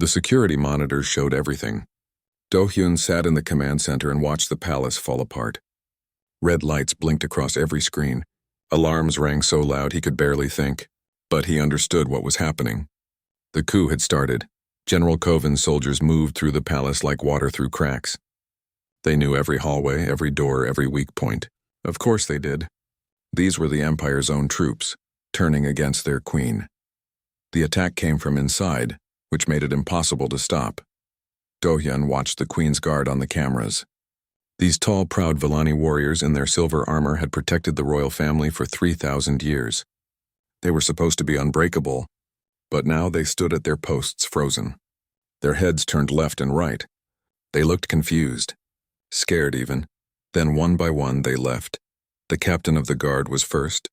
The security monitors showed everything. Do-hyun sat in the command center and watched the palace fall apart. Red lights blinked across every screen. Alarms rang so loud he could barely think. But he understood what was happening. The coup had started. General Koven's soldiers moved through the palace like water through cracks. They knew every hallway, every door, every weak point. Of course they did. These were the Empire's own troops, turning against their queen. The attack came from inside, which made it impossible to stop. Do-hyun watched the Queen's Guard on the cameras. These tall, proud Villani warriors in their silver armor had protected the royal family for 3,000 years. They were supposed to be unbreakable, but now they stood at their posts frozen. Their heads turned left and right. They looked confused, scared even. Then one by one they left. The captain of the guard was first.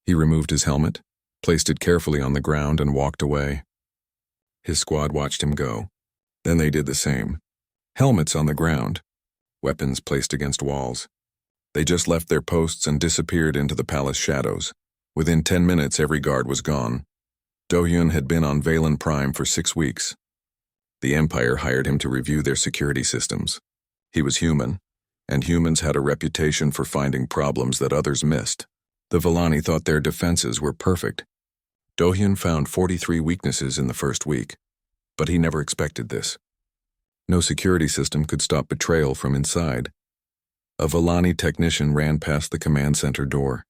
He removed his helmet, placed it carefully on the ground, and walked away. His squad watched him go. Then they did the same. Helmets on the ground, weapons placed against walls. They just left their posts and disappeared into the palace shadows. Within 10 minutes, every guard was gone. Do-hyun had been on Valen Prime for 6 weeks. The Empire hired him to review their security systems. He was human, and humans had a reputation for finding problems that others missed. The Villani thought their defenses were perfect. Do-hyun found 43 weaknesses in the first week, but he never expected this. No security system could stop betrayal from inside. A Villani technician ran past the command center door.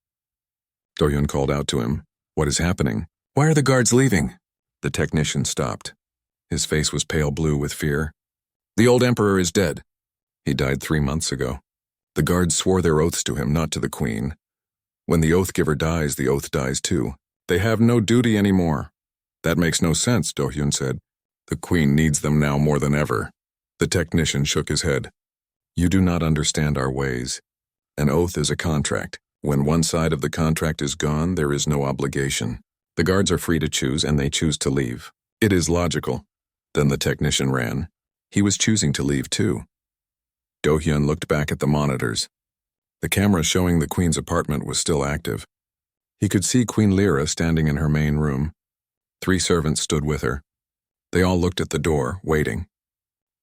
Do-hyun called out to him, "What is happening? Why are the guards leaving?" The technician stopped. His face was pale blue with fear. "The old emperor is dead. He died 3 months ago. The guards swore their oaths to him, not to the queen. When the oath giver dies, the oath dies too. They have no duty anymore." "That makes no sense," Do-hyun said. "The queen needs them now more than ever." The technician shook his head. "You do not understand our ways. An oath is a contract. When one side of the contract is gone, there is no obligation. The guards are free to choose, and they choose to leave. It is logical." Then the technician ran. He was choosing to leave too. Do-hyun looked back at the monitors. The camera showing the queen's apartment was still active. He could see Queen Lyra standing in her main room. 3 servants stood with her. They all looked at the door, waiting,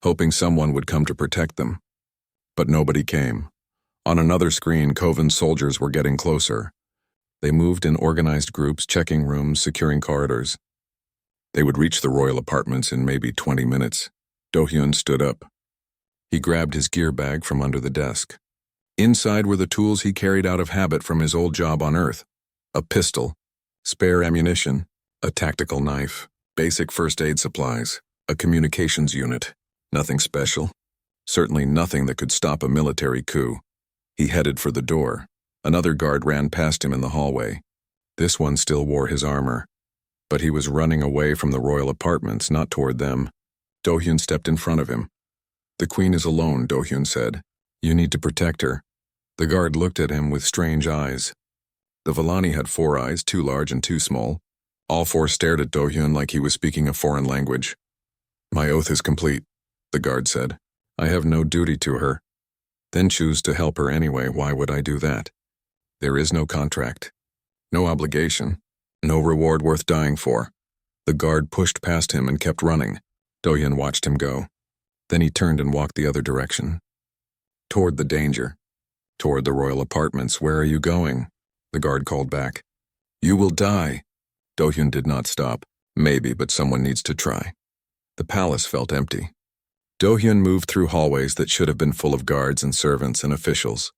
hoping someone would come to protect them. But nobody came. On another screen, Koven's soldiers were getting closer. They moved in organized groups, checking rooms, securing corridors. They would reach the royal apartments in maybe 20 minutes. Do-hyun stood up. He grabbed his gear bag from under the desk. Inside were the tools he carried out of habit from his old job on Earth. A pistol, spare ammunition, a tactical knife, basic first aid supplies, a communications unit. Nothing special. Certainly nothing that could stop a military coup. He headed for the door. Another guard ran past him in the hallway. This one still wore his armor. But he was running away from the royal apartments, not toward them. Do-hyun stepped in front of him. "The queen is alone," Do-hyun said. "You need to protect her." The guard looked at him with strange eyes. The Villani had 4 eyes, 2 large and 2 small. All 4 stared at Do-hyun like he was speaking a foreign language. "My oath is complete," the guard said. "I have no duty to her." "Then choose to help her anyway. Why would I do that?" "There is no contract. No obligation. No reward worth dying for." The guard pushed past him and kept running. Do-hyun watched him go. Then he turned and walked the other direction. Toward the danger. "Toward the royal apartments. Where are you going?" The guard called back. "You will die." Do-hyun did not stop. "Maybe, but someone needs to try." The palace felt empty. Do-hyun moved through hallways that should have been full of guards and servants and officials.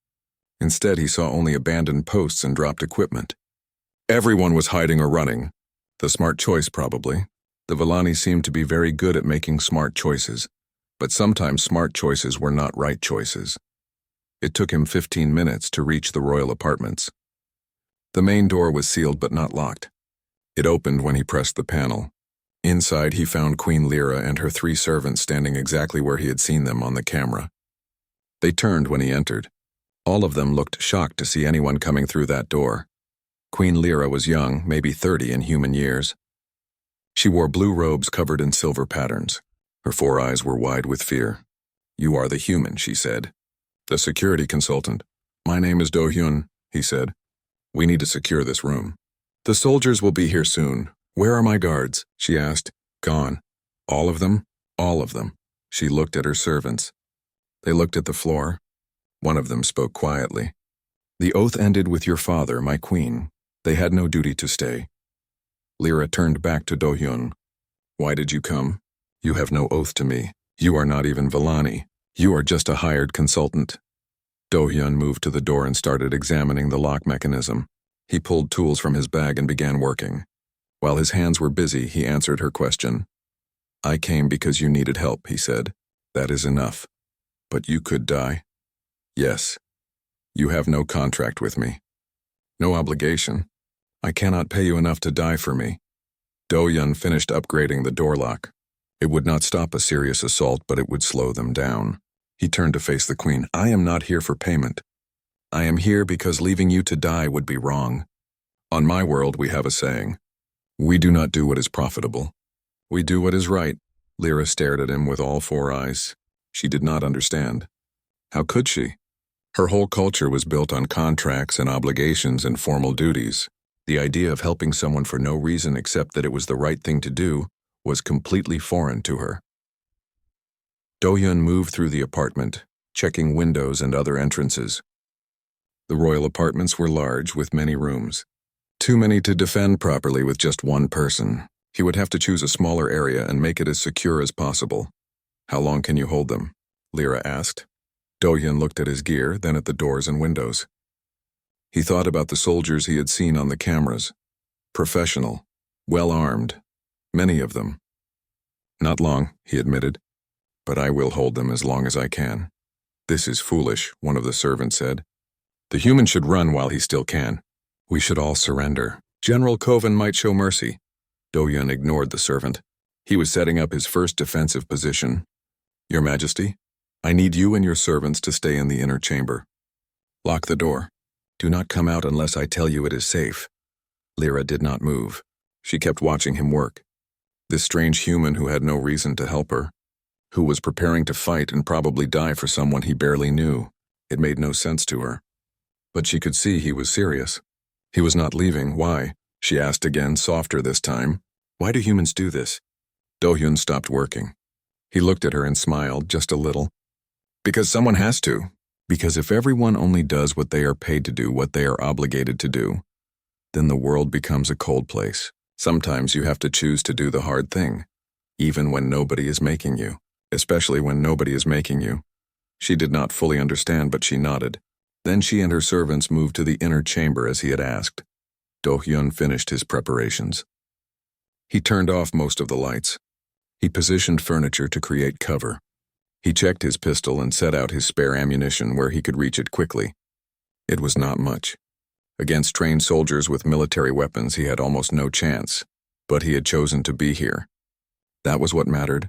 Instead, he saw only abandoned posts and dropped equipment. Everyone was hiding or running. The smart choice, probably. The Villani seemed to be very good at making smart choices, but sometimes smart choices were not right choices. It took him 15 minutes to reach the royal apartments. The main door was sealed but not locked. It opened when he pressed the panel. Inside, he found Queen Lyra and her 3 servants standing exactly where he had seen them on the camera. They turned when he entered. All of them looked shocked to see anyone coming through that door. Queen Lyra was young, maybe 30 in human years. She wore blue robes covered in silver patterns. Her 4 eyes were wide with fear. "You are the human," she said. The security consultant. "My name is Do-hyun," he said. "We need to secure this room." "The soldiers will be here soon. Where are my guards?" she asked. "Gone." All of them? All of them. She looked at her servants. They looked at the floor. One of them spoke quietly. The oath ended with your father, my queen. They had no duty to stay. Lyra turned back to Do-hyun. Why did you come? You have no oath to me. You are not even Villani. You are just a hired consultant. Do-hyun moved to the door and started examining the lock mechanism. He pulled tools from his bag and began working. While his hands were busy, he answered her question. I came because you needed help, he said. That is enough. But you could die. Yes. You have no contract with me. No obligation. I cannot pay you enough to die for me. Do-hyun finished upgrading the door lock. It would not stop a serious assault, but it would slow them down. He turned to face the queen. I am not here for payment. I am here because leaving you to die would be wrong. On my world, we have a saying. We do not do what is profitable. We do what is right. Lyra stared at him with all four eyes. She did not understand. How could she? Her whole culture was built on contracts and obligations and formal duties. The idea of helping someone for no reason except that it was the right thing to do was completely foreign to her. Do-hyun moved through the apartment, checking windows and other entrances. The royal apartments were large, with many rooms. Too many to defend properly with just one person. He would have to choose a smaller area and make it as secure as possible. How long can you hold them? Lyra asked. Do-hyun looked at his gear, then at the doors and windows. He thought about the soldiers he had seen on the cameras. Professional, well-armed, many of them. Not long, he admitted, but I will hold them as long as I can. This is foolish, one of the servants said. The human should run while he still can. We should all surrender. General Kovan might show mercy. Do-hyun ignored the servant. He was setting up his first defensive position. Your Majesty, I need you and your servants to stay in the inner chamber. Lock the door. Do not come out unless I tell you it is safe. Lyra did not move. She kept watching him work. This strange human who had no reason to help her, who was preparing to fight and probably die for someone he barely knew. It made no sense to her. But she could see he was serious. He was not leaving. Why? She asked again, softer this time. Why do humans do this? Do-hyun stopped working. He looked at her and smiled, just a little. Because someone has to. Because if everyone only does what they are paid to do, what they are obligated to do, then the world becomes a cold place. Sometimes you have to choose to do the hard thing, even when nobody is making you, especially when nobody is making you. She did not fully understand, but she nodded. Then she and her servants moved to the inner chamber as he had asked. Do-hyun finished his preparations. He turned off most of the lights. He positioned furniture to create cover. He checked his pistol and set out his spare ammunition where he could reach it quickly. It was not much. Against trained soldiers with military weapons, he had almost no chance, but he had chosen to be here. That was what mattered.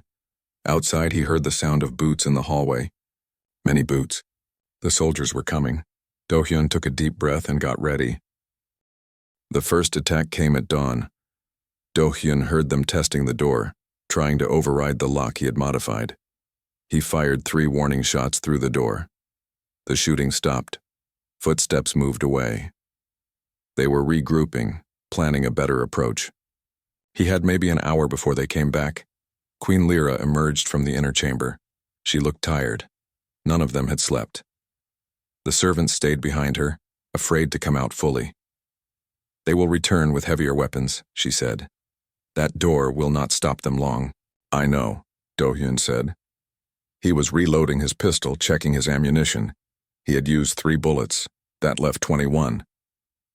Outside, he heard the sound of boots in the hallway. Many boots. The soldiers were coming. Do-hyun took a deep breath and got ready. The first attack came at dawn. Do-hyun heard them testing the door, trying to override the lock he had modified. He fired 3 warning shots through the door. The shooting stopped. Footsteps moved away. They were regrouping, planning a better approach. He had maybe an hour before they came back. Queen Lyra emerged from the inner chamber. She looked tired. None of them had slept. The servants stayed behind her, afraid to come out fully. They will return with heavier weapons, she said. That door will not stop them long. I know, Do-hyun said. He was reloading his pistol, checking his ammunition. He had used 3 bullets. That left 21.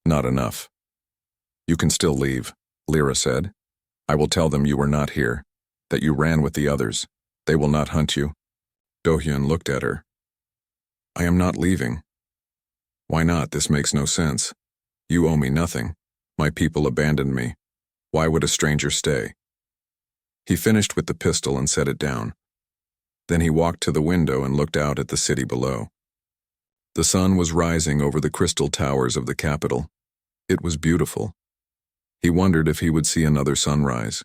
Not enough. You can still leave, Lyra said. I will tell them you were not here, that you ran with the others. They will not hunt you. Do-hyun looked at her. I am not leaving. Why not? This makes no sense. You owe me nothing. My people abandoned me. Why would a stranger stay? He finished with the pistol and set it down. Then he walked to the window and looked out at the city below. The sun was rising over the crystal towers of the capital. It was beautiful. He wondered if he would see another sunrise.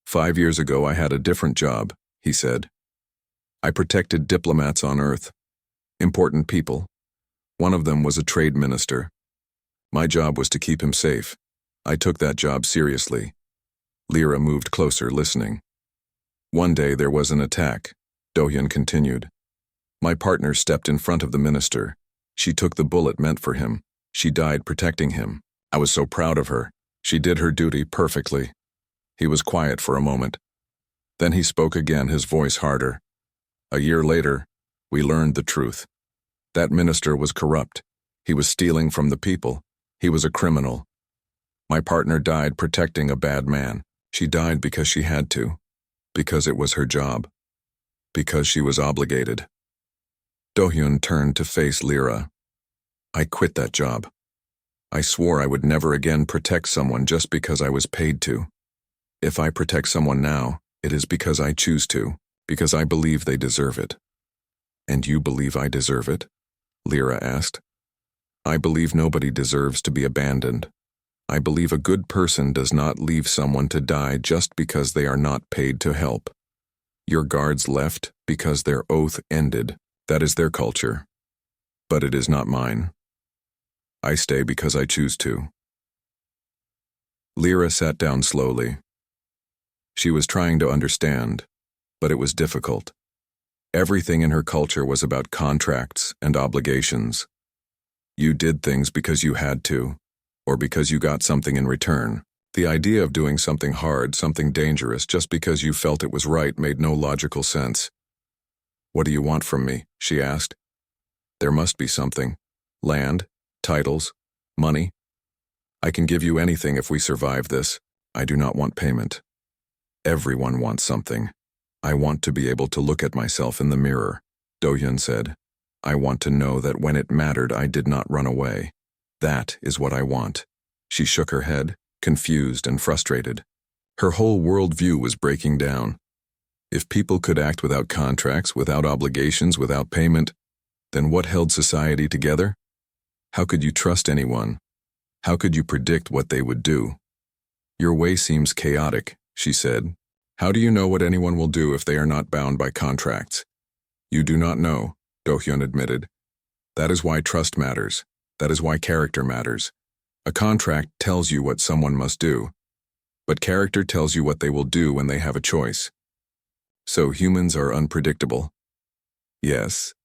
5 years ago, I had a different job, he said. I protected diplomats on Earth. Important people. One of them was a trade minister. My job was to keep him safe. I took that job seriously. Lyra moved closer, listening. One day there was an attack. Do-hyun continued. My partner stepped in front of the minister. She took the bullet meant for him. She died protecting him. I was so proud of her. She did her duty perfectly. He was quiet for a moment. Then he spoke again, his voice harder. A year later, we learned the truth. That minister was corrupt. He was stealing from the people. He was a criminal. My partner died protecting a bad man. She died because she had to. Because it was her job. Because she was obligated. Do-hyun turned to face Lyra. I quit that job. I swore I would never again protect someone just because I was paid to. If I protect someone now, it is because I choose to, because I believe they deserve it. And you believe I deserve it? Lyra asked. I believe nobody deserves to be abandoned. I believe a good person does not leave someone to die just because they are not paid to help. Your guards left because their oath ended. That is their culture. But it is not mine. I stay because I choose to. Lyra sat down slowly. She was trying to understand, but it was difficult. Everything in her culture was about contracts and obligations. You did things because you had to, or because you got something in return. The idea of doing something hard, something dangerous, just because you felt it was right made no logical sense. What do you want from me? She asked. There must be something. Land, titles, money. I can give you anything if we survive this. I do not want payment. Everyone wants something. I want to be able to look at myself in the mirror, Do-hyun said. I want to know that when it mattered, I did not run away. That is what I want. She shook her head, confused and frustrated. Her whole worldview was breaking down. If people could act without contracts, without obligations, without payment, then what held society together? How could you trust anyone? How could you predict what they would do? Your way seems chaotic, she said. How do you know what anyone will do if they are not bound by contracts? You do not know, Do-hyun admitted. That is why trust matters. That is why character matters. A contract tells you what someone must do, but character tells you what they will do when they have a choice. So humans are unpredictable. Yes,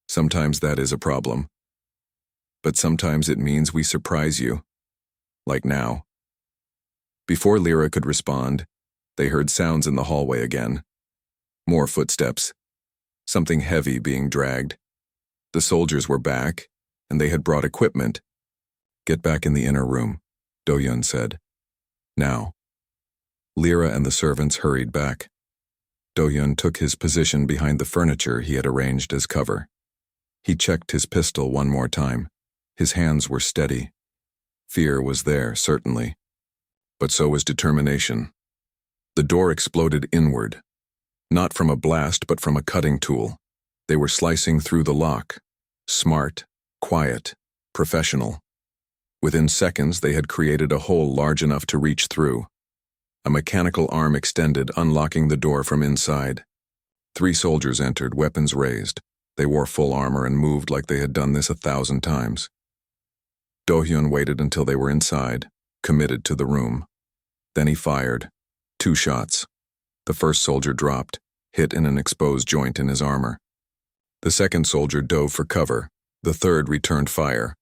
sometimes that is a problem. But sometimes it means we surprise you. Like now. Before Lyra could respond, they heard sounds in the hallway again. More footsteps. Something heavy being dragged. The soldiers were back, and they had brought equipment. Get back in the inner room, Do-hyun said. Now. Lyra and the servants hurried back. Do-hyun took his position behind the furniture he had arranged as cover. He checked his pistol one more time. His hands were steady. Fear was there, certainly. But so was determination. The door exploded inward. Not from a blast, but from a cutting tool. They were slicing through the lock. Smart, quiet, professional. Within seconds, they had created a hole large enough to reach through. A mechanical arm extended, unlocking the door from inside. 3 soldiers entered, weapons raised. They wore full armor and moved like they had done this 1,000 times. Do-hyun waited until they were inside, committed to the room. Then he fired. 2 shots. The first soldier dropped, hit in an exposed joint in his armor. The second soldier dove for cover. The third returned fire.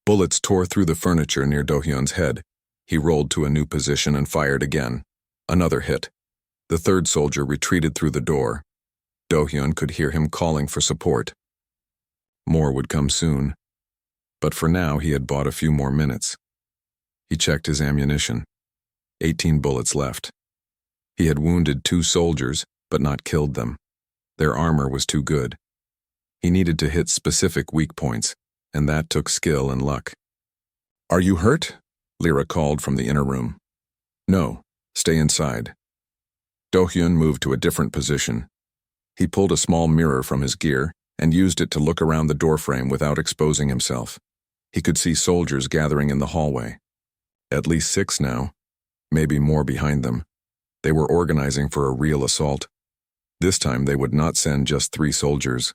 Bullets tore through the furniture near Do-hyun's head. He rolled to a new position and fired again. Another hit. The third soldier retreated through the door. Do-hyun could hear him calling for support. More would come soon. But for now, he had bought a few more minutes. He checked his ammunition. 18 bullets left. He had wounded 2 soldiers, but not killed them. Their armor was too good. He needed to hit specific weak points, and that took skill and luck. Are you hurt? Lyra called from the inner room. No, stay inside. Do-hyun moved to a different position. He pulled a small mirror from his gear and used it to look around the doorframe without exposing himself. He could see soldiers gathering in the hallway. At least 6 now, maybe more behind them. They were organizing for a real assault. This time they would not send just 3 soldiers.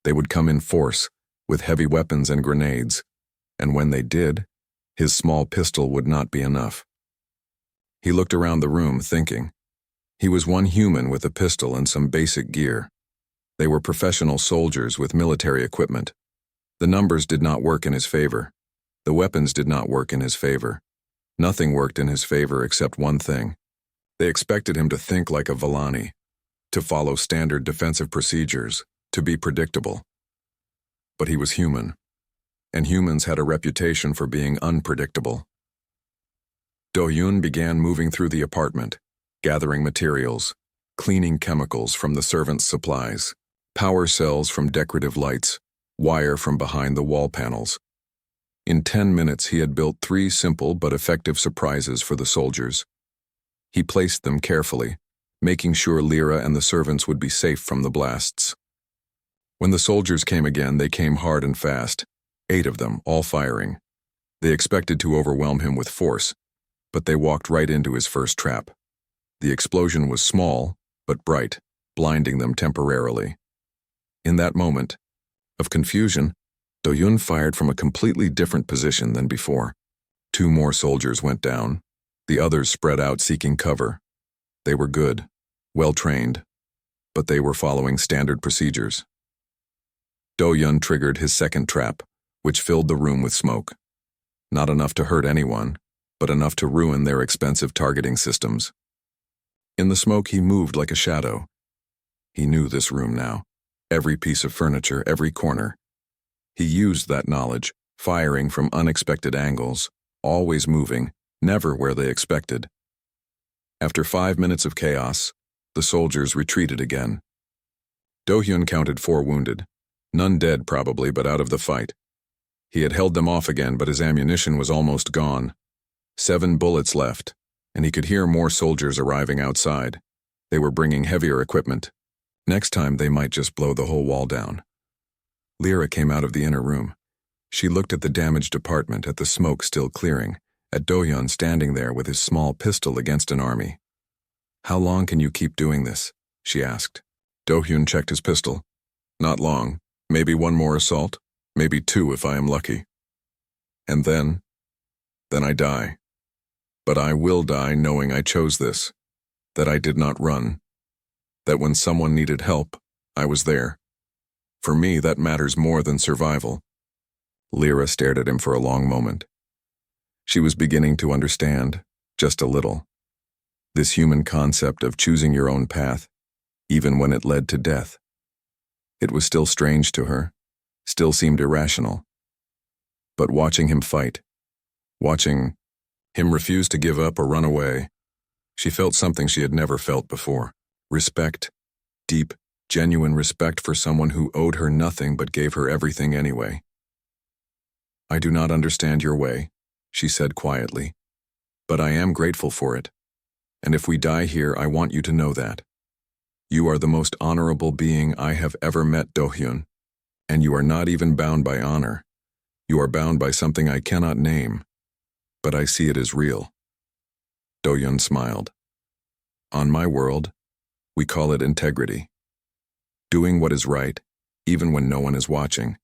They would come in force, with heavy weapons and grenades. And when they did, his small pistol would not be enough. He looked around the room, thinking. He was one human with a pistol and some basic gear. They were professional soldiers with military equipment. The numbers did not work in his favor. The weapons did not work in his favor. Nothing worked in his favor except one thing. They expected him to think like a Villani, to follow standard defensive procedures, to be predictable. But he was human, and humans had a reputation for being unpredictable. Do-hyun began moving through the apartment, gathering materials, cleaning chemicals from the servants' supplies, power cells from decorative lights, wire from behind the wall panels. In 10 minutes, he had built 3 simple but effective surprises for the soldiers. He placed them carefully, making sure Lyra and the servants would be safe from the blasts. When the soldiers came again, they came hard and fast, 8 of them, all firing. They expected to overwhelm him with force, but they walked right into his first trap. The explosion was small, but bright, blinding them temporarily. In that moment of confusion, Do-hyun fired from a completely different position than before. 2 more soldiers went down. The others spread out seeking cover. They were good, well-trained, but they were following standard procedures. Do-hyun triggered his second trap, which filled the room with smoke. Not enough to hurt anyone, but enough to ruin their expensive targeting systems. In the smoke, he moved like a shadow. He knew this room now. Every piece of furniture, every corner. He used that knowledge, firing from unexpected angles, always moving, never where they expected. After 5 minutes of chaos, the soldiers retreated again. Do-hyun counted 4 wounded. None dead probably, but out of the fight. He had held them off again, but his ammunition was almost gone. 7 bullets left, and he could hear more soldiers arriving outside. They were bringing heavier equipment. Next time, they might just blow the whole wall down. Lyra came out of the inner room. She looked at the damaged apartment, at the smoke still clearing, at Do-hyun standing there with his small pistol against an army. "How long can you keep doing this?" she asked. Do-hyun checked his pistol. "Not long. Maybe 1 more assault. Maybe 2 if I am lucky. And then I die. But I will die knowing I chose this, that I did not run, that when someone needed help, I was there. For me, that matters more than survival." Lyra stared at him for a long moment. She was beginning to understand, just a little. This human concept of choosing your own path, even when it led to death. It was still strange to her, still seemed irrational. But watching him fight, watching him refuse to give up or run away, she felt something she had never felt before. Respect, deep, genuine respect for someone who owed her nothing but gave her everything anyway. "I do not understand your way," she said quietly, "but I am grateful for it. And if we die here, I want you to know that. You are the most honorable being I have ever met, Do-hyun, and you are not even bound by honor. You are bound by something I cannot name, but I see it as real." Do-hyun smiled. "On my world, we call it integrity. Doing what is right, even when no one is watching,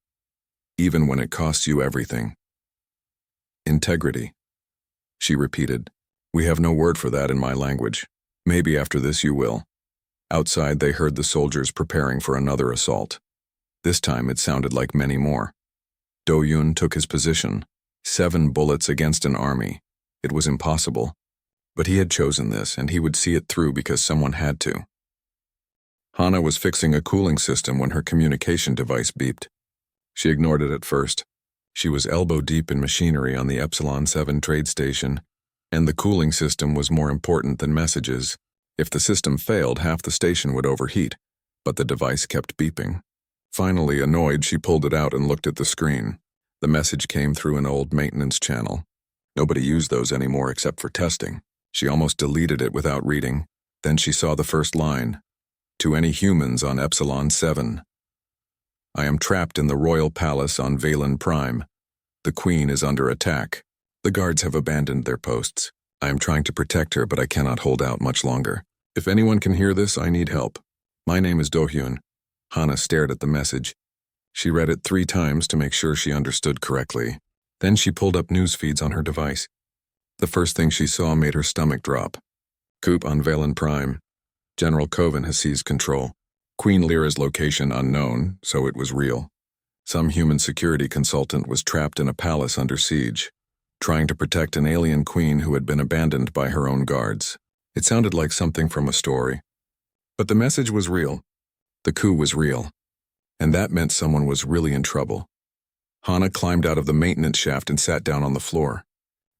even when it costs you everything." "Integrity," she repeated. "We have no word for that in my language. Maybe after this you will." Outside, they heard the soldiers preparing for another assault. This time it sounded like many more. Do-hyun took his position. 7 bullets against an army. It was impossible. But he had chosen this, and he would see it through because someone had to. Hana was fixing a cooling system when her communication device beeped. She ignored it at first. She was elbow-deep in machinery on the Epsilon 7 trade station, and the cooling system was more important than messages. If the system failed, half the station would overheat, but the device kept beeping. Finally, annoyed, she pulled it out and looked at the screen. The message came through an old maintenance channel. Nobody used those anymore except for testing. She almost deleted it without reading. Then she saw the first line. "To any humans on Epsilon 7. I am trapped in the royal palace on Valen Prime. The queen is under attack. The guards have abandoned their posts. I am trying to protect her, but I cannot hold out much longer. If anyone can hear this, I need help. My name is Do-hyun." Hana stared at the message. She read it 3 times to make sure she understood correctly. Then she pulled up news feeds on her device. The first thing she saw made her stomach drop. "Coup on Valen Prime. General Coven has seized control. Queen Lyra's location unknown, so it was real. Some human security consultant was trapped in a palace under siege, trying to protect an alien queen who had been abandoned by her own guards. It sounded like something from a story. But the message was real. The coup was real. And that meant someone was really in trouble. Hana climbed out of the maintenance shaft and sat down on the floor.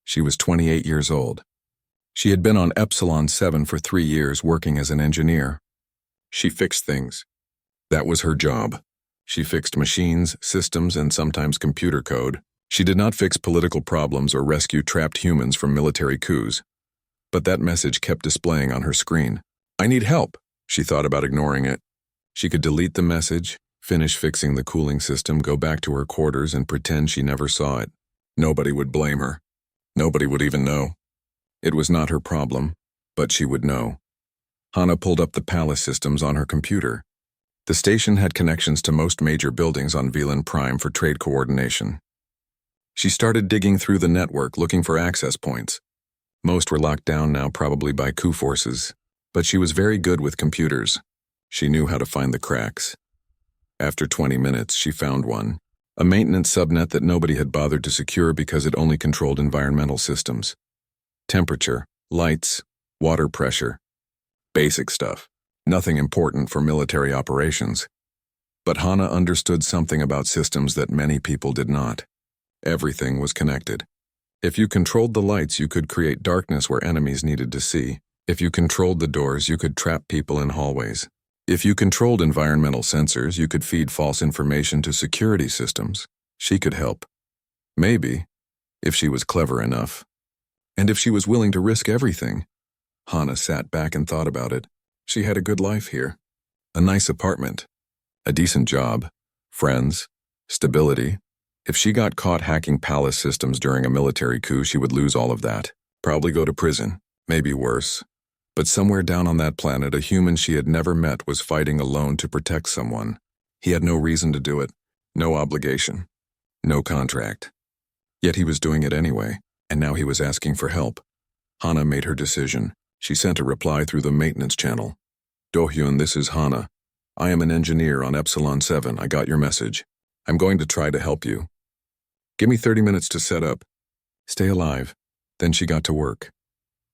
She was 28 years old. She had been on Epsilon 7 for 3 years working as an engineer. She fixed things. That was her job. She fixed machines, systems, and sometimes computer code. She did not fix political problems or rescue trapped humans from military coups. But that message kept displaying on her screen. I need help. She thought about ignoring it. She could delete the message, finish fixing the cooling system, go back to her quarters, and pretend she never saw it. Nobody would blame her. Nobody would even know. It was not her problem, but she would know. Hana pulled up the palace systems on her computer. The station had connections to most major buildings on Velan Prime for trade coordination. She started digging through the network looking for access points. Most were locked down now, probably by coup forces, but she was very good with computers. She knew how to find the cracks. After 20 minutes, she found one, a maintenance subnet that nobody had bothered to secure because it only controlled environmental systems. Temperature, lights, water pressure. Basic stuff. Nothing important for military operations. But Hana understood something about systems that many people did not. Everything was connected. If you controlled the lights, you could create darkness where enemies needed to see. If you controlled the doors, you could trap people in hallways. If you controlled environmental sensors, you could feed false information to security systems. She could help. Maybe, if she was clever enough. And if she was willing to risk everything. Hana sat back and thought about it. She had a good life here. A nice apartment. A decent job. Friends. Stability. If she got caught hacking palace systems during a military coup, she would lose all of that. Probably go to prison. Maybe worse. But somewhere down on that planet, a human she had never met was fighting alone to protect someone. He had no reason to do it. No obligation. No contract. Yet he was doing it anyway, and now he was asking for help. Hana made her decision. She sent a reply through the maintenance channel. Do-hyun, this is Hana. I am an engineer on Epsilon 7. I got your message. I'm going to try to help you. Give me 30 minutes to set up. Stay alive. Then she got to work.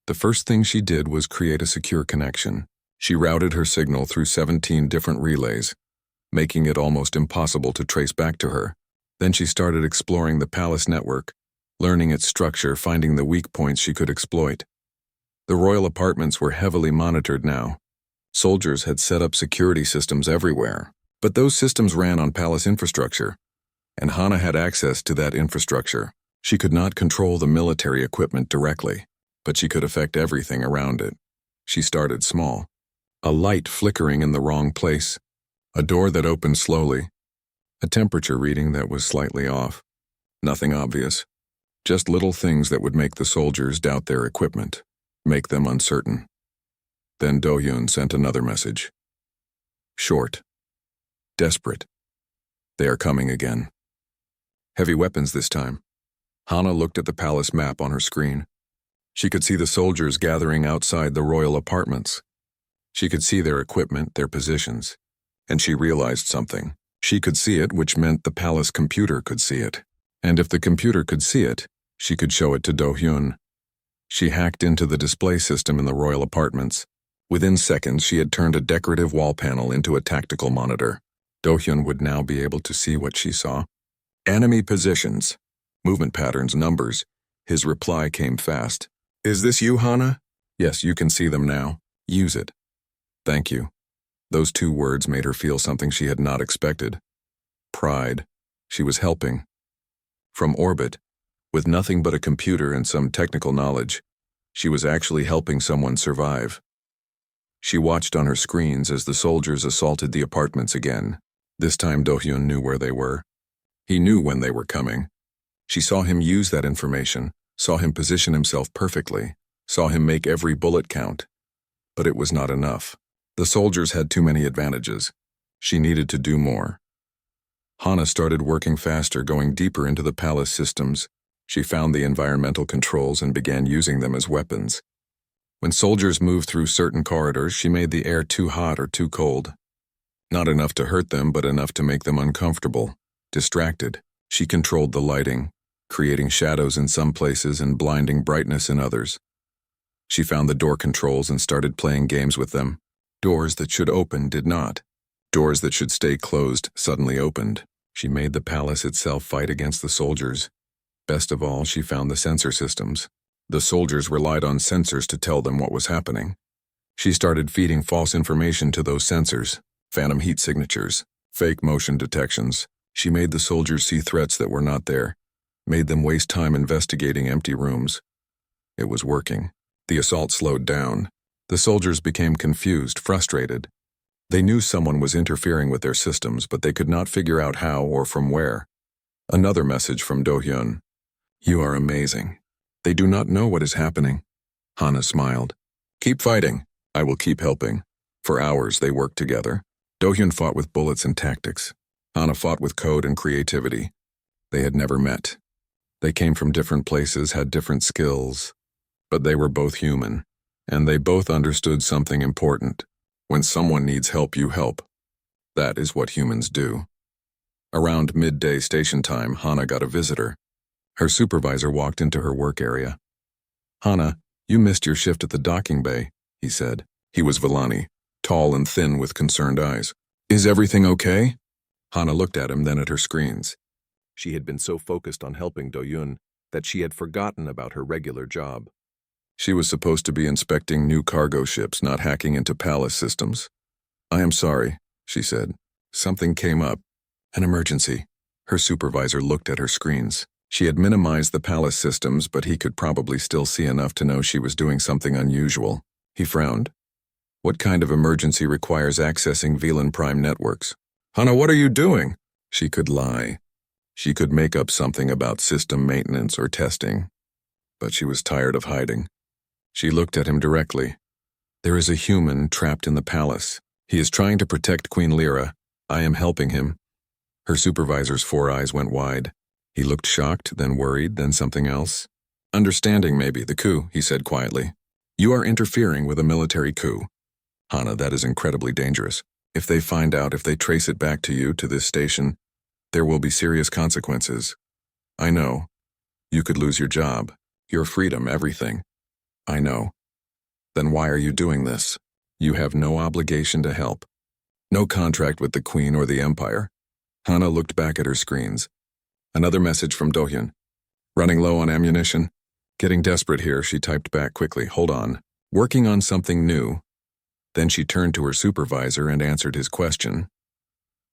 The first thing she did was create a secure connection. She routed her signal through 17 different relays, making it almost impossible to trace back to her. Then she started exploring the palace network, learning its structure, finding the weak points she could exploit. The royal apartments were heavily monitored now. Soldiers had set up security systems everywhere, but those systems ran on palace infrastructure, and Hana had access to that infrastructure. She could not control the military equipment directly, but she could affect everything around it. She started small. A light flickering in the wrong place, a door that opened slowly, a temperature reading that was slightly off. Nothing obvious, just little things that would make the soldiers doubt their equipment, make them uncertain. Then Do-hyun sent another message. Short. Desperate. They are coming again. Heavy weapons this time. Hana looked at the palace map on her screen. She could see the soldiers gathering outside the royal apartments. She could see their equipment, their positions. And she realized something. She could see it, which meant the palace computer could see it. And if the computer could see it, she could show it to Do-hyun. She hacked into the display system in the royal apartments. Within seconds, she had turned a decorative wall panel into a tactical monitor. Do-hyun would now be able to see what she saw. Enemy positions. Movement patterns, numbers. His reply came fast. Is this you, Hana? Yes, you can see them now. Use it. Thank you. Those 2 words made her feel something she had not expected. Pride. She was helping. From orbit, with nothing but a computer and some technical knowledge, she was actually helping someone survive. She watched on her screens as the soldiers assaulted the apartments again. This time Do-hyun knew where they were. He knew when they were coming. She saw him use that information, saw him position himself perfectly, saw him make every bullet count. But it was not enough. The soldiers had too many advantages. She needed to do more. Hana started working faster, going deeper into the palace systems. She found the environmental controls and began using them as weapons. When soldiers moved through certain corridors, she made the air too hot or too cold. Not enough to hurt them, but enough to make them uncomfortable, distracted. She controlled the lighting, creating shadows in some places and blinding brightness in others. She found the door controls and started playing games with them. Doors that should open did not. Doors that should stay closed suddenly opened. She made the palace itself fight against the soldiers. Best of all, she found the sensor systems. The soldiers relied on sensors to tell them what was happening. She started feeding false information to those sensors, phantom heat signatures, fake motion detections. She made the soldiers see threats that were not there, made them waste time investigating empty rooms. It was working. The assault slowed down. The soldiers became confused, frustrated. They knew someone was interfering with their systems, but they could not figure out how or from where. Another message from Do-hyun. You are amazing. They do not know what is happening. Hana smiled. Keep fighting. I will keep helping. For hours they worked together. Do-hyun fought with bullets and tactics. Hana fought with code and creativity. They had never met. They came from different places, had different skills. But they were both human. And they both understood something important. When someone needs help, you help. That is what humans do. Around midday station time, Hana got a visitor. Her supervisor walked into her work area. Hana, you missed your shift at the docking bay, he said. He was Villani, tall and thin with concerned eyes. Is everything okay? Hana looked at him, then at her screens. She had been so focused on helping Do-hyun that she had forgotten about her regular job. She was supposed to be inspecting new cargo ships, not hacking into palace systems. I am sorry, she said. Something came up. An emergency. Her supervisor looked at her screens. She had minimized the palace systems, but he could probably still see enough to know she was doing something unusual. He frowned. What kind of emergency requires accessing VLAN Prime networks? Hana, what are you doing? She could lie. She could make up something about system maintenance or testing. But she was tired of hiding. She looked at him directly. There is a human trapped in the palace. He is trying to protect Queen Lyra. I am helping him. Her supervisor's 4 eyes went wide. He looked shocked, then worried, then something else. Understanding, maybe, the coup, he said quietly. You are interfering with a military coup. Hana, that is incredibly dangerous. If they find out, if they trace it back to you, to this station, there will be serious consequences. I know. You could lose your job, your freedom, everything. I know. Then why are you doing this? You have no obligation to help. No contract with the Queen or the Empire. Hana looked back at her screens. Another message from Do-hyun. Running low on ammunition. Getting desperate here, she typed back quickly. Hold on. Working on something new. Then she turned to her supervisor and answered his question.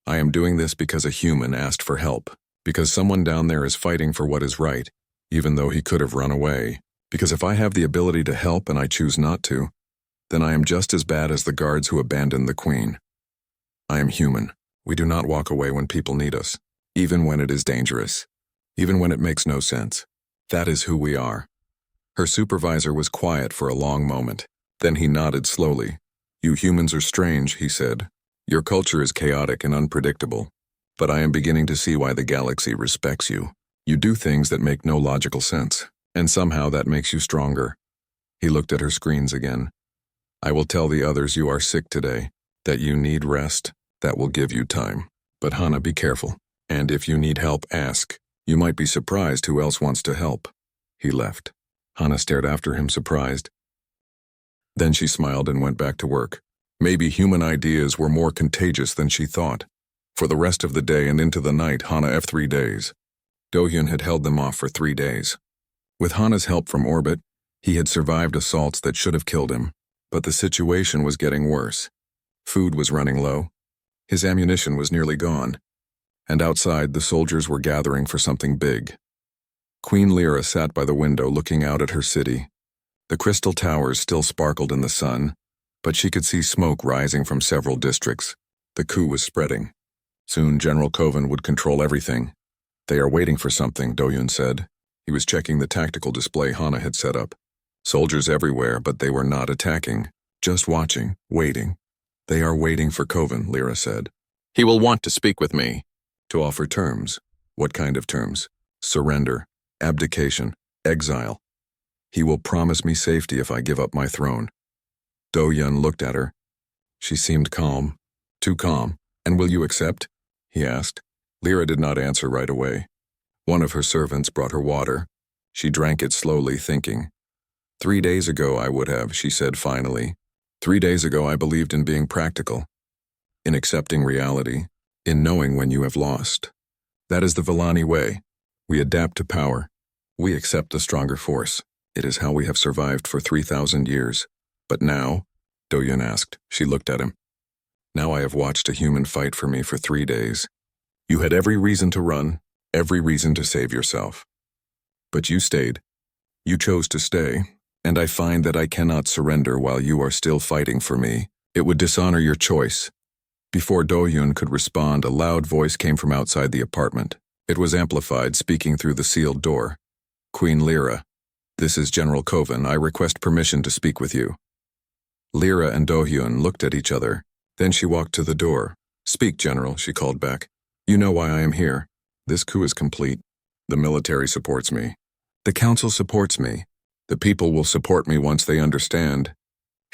I am doing this because a human asked for help. Because someone down there is fighting for what is right, even though he could have run away. Because if I have the ability to help and I choose not to, then I am just as bad as the guards who abandoned the Queen. I am human. We do not walk away when people need us, even when it is dangerous, even when it makes no sense. That is who we are. Her supervisor was quiet for a long moment. Then he nodded slowly. You humans are strange, he said. Your culture is chaotic and unpredictable. But I am beginning to see why the galaxy respects you. You do things that make no logical sense. And somehow that makes you stronger. He looked at her screens again. I will tell the others you are sick today, that you need rest, that will give you time. But Hana, be careful. And if you need help, ask. You might be surprised who else wants to help. He left. Hana stared after him, surprised. Then she smiled and went back to work. Maybe human ideas were more contagious than she thought. For the rest of the day and into the night, Hana F3 days. Do-hyun had held them off for 3 days. With Hana's help from orbit, he had survived assaults that should have killed him. But the situation was getting worse. Food was running low. His ammunition was nearly gone. And outside, the soldiers were gathering for something big. Queen Lyra sat by the window looking out at her city. The crystal towers still sparkled in the sun, but she could see smoke rising from several districts. The coup was spreading. Soon General Kovan would control everything. They are waiting for something, Do-hyun said. He was checking the tactical display Hana had set up. Soldiers everywhere, but they were not attacking. Just watching, waiting. They are waiting for Kovan, Lyra said. He will want to speak with me. To offer terms. What kind of terms? Surrender, abdication, exile. He will promise me safety if I give up my throne. Do-hyun looked at her. She seemed calm. Too calm. And will you accept? He asked. Lyra did not answer right away. One of her servants brought her water. She drank it slowly, thinking. 3 days ago I would have, she said finally. 3 days ago I believed in being practical, in accepting reality, in knowing when you have lost. That is the Villani way. We adapt to power. We accept the stronger force. It is how we have survived for 3,000 years. But now, Do-hyun asked. She looked at him. Now I have watched a human fight for me for 3 days. You had every reason to run, every reason to save yourself. But you stayed. You chose to stay, and I find that I cannot surrender while you are still fighting for me. It would dishonor your choice. Before Do-hyun could respond, a loud voice came from outside the apartment. It was amplified, speaking through the sealed door. Queen Lyra, this is General Kovan. I request permission to speak with you. Lyra and Do-hyun looked at each other. Then she walked to the door. Speak, General, she called back. You know why I am here. This coup is complete. The military supports me. The council supports me. The people will support me once they understand.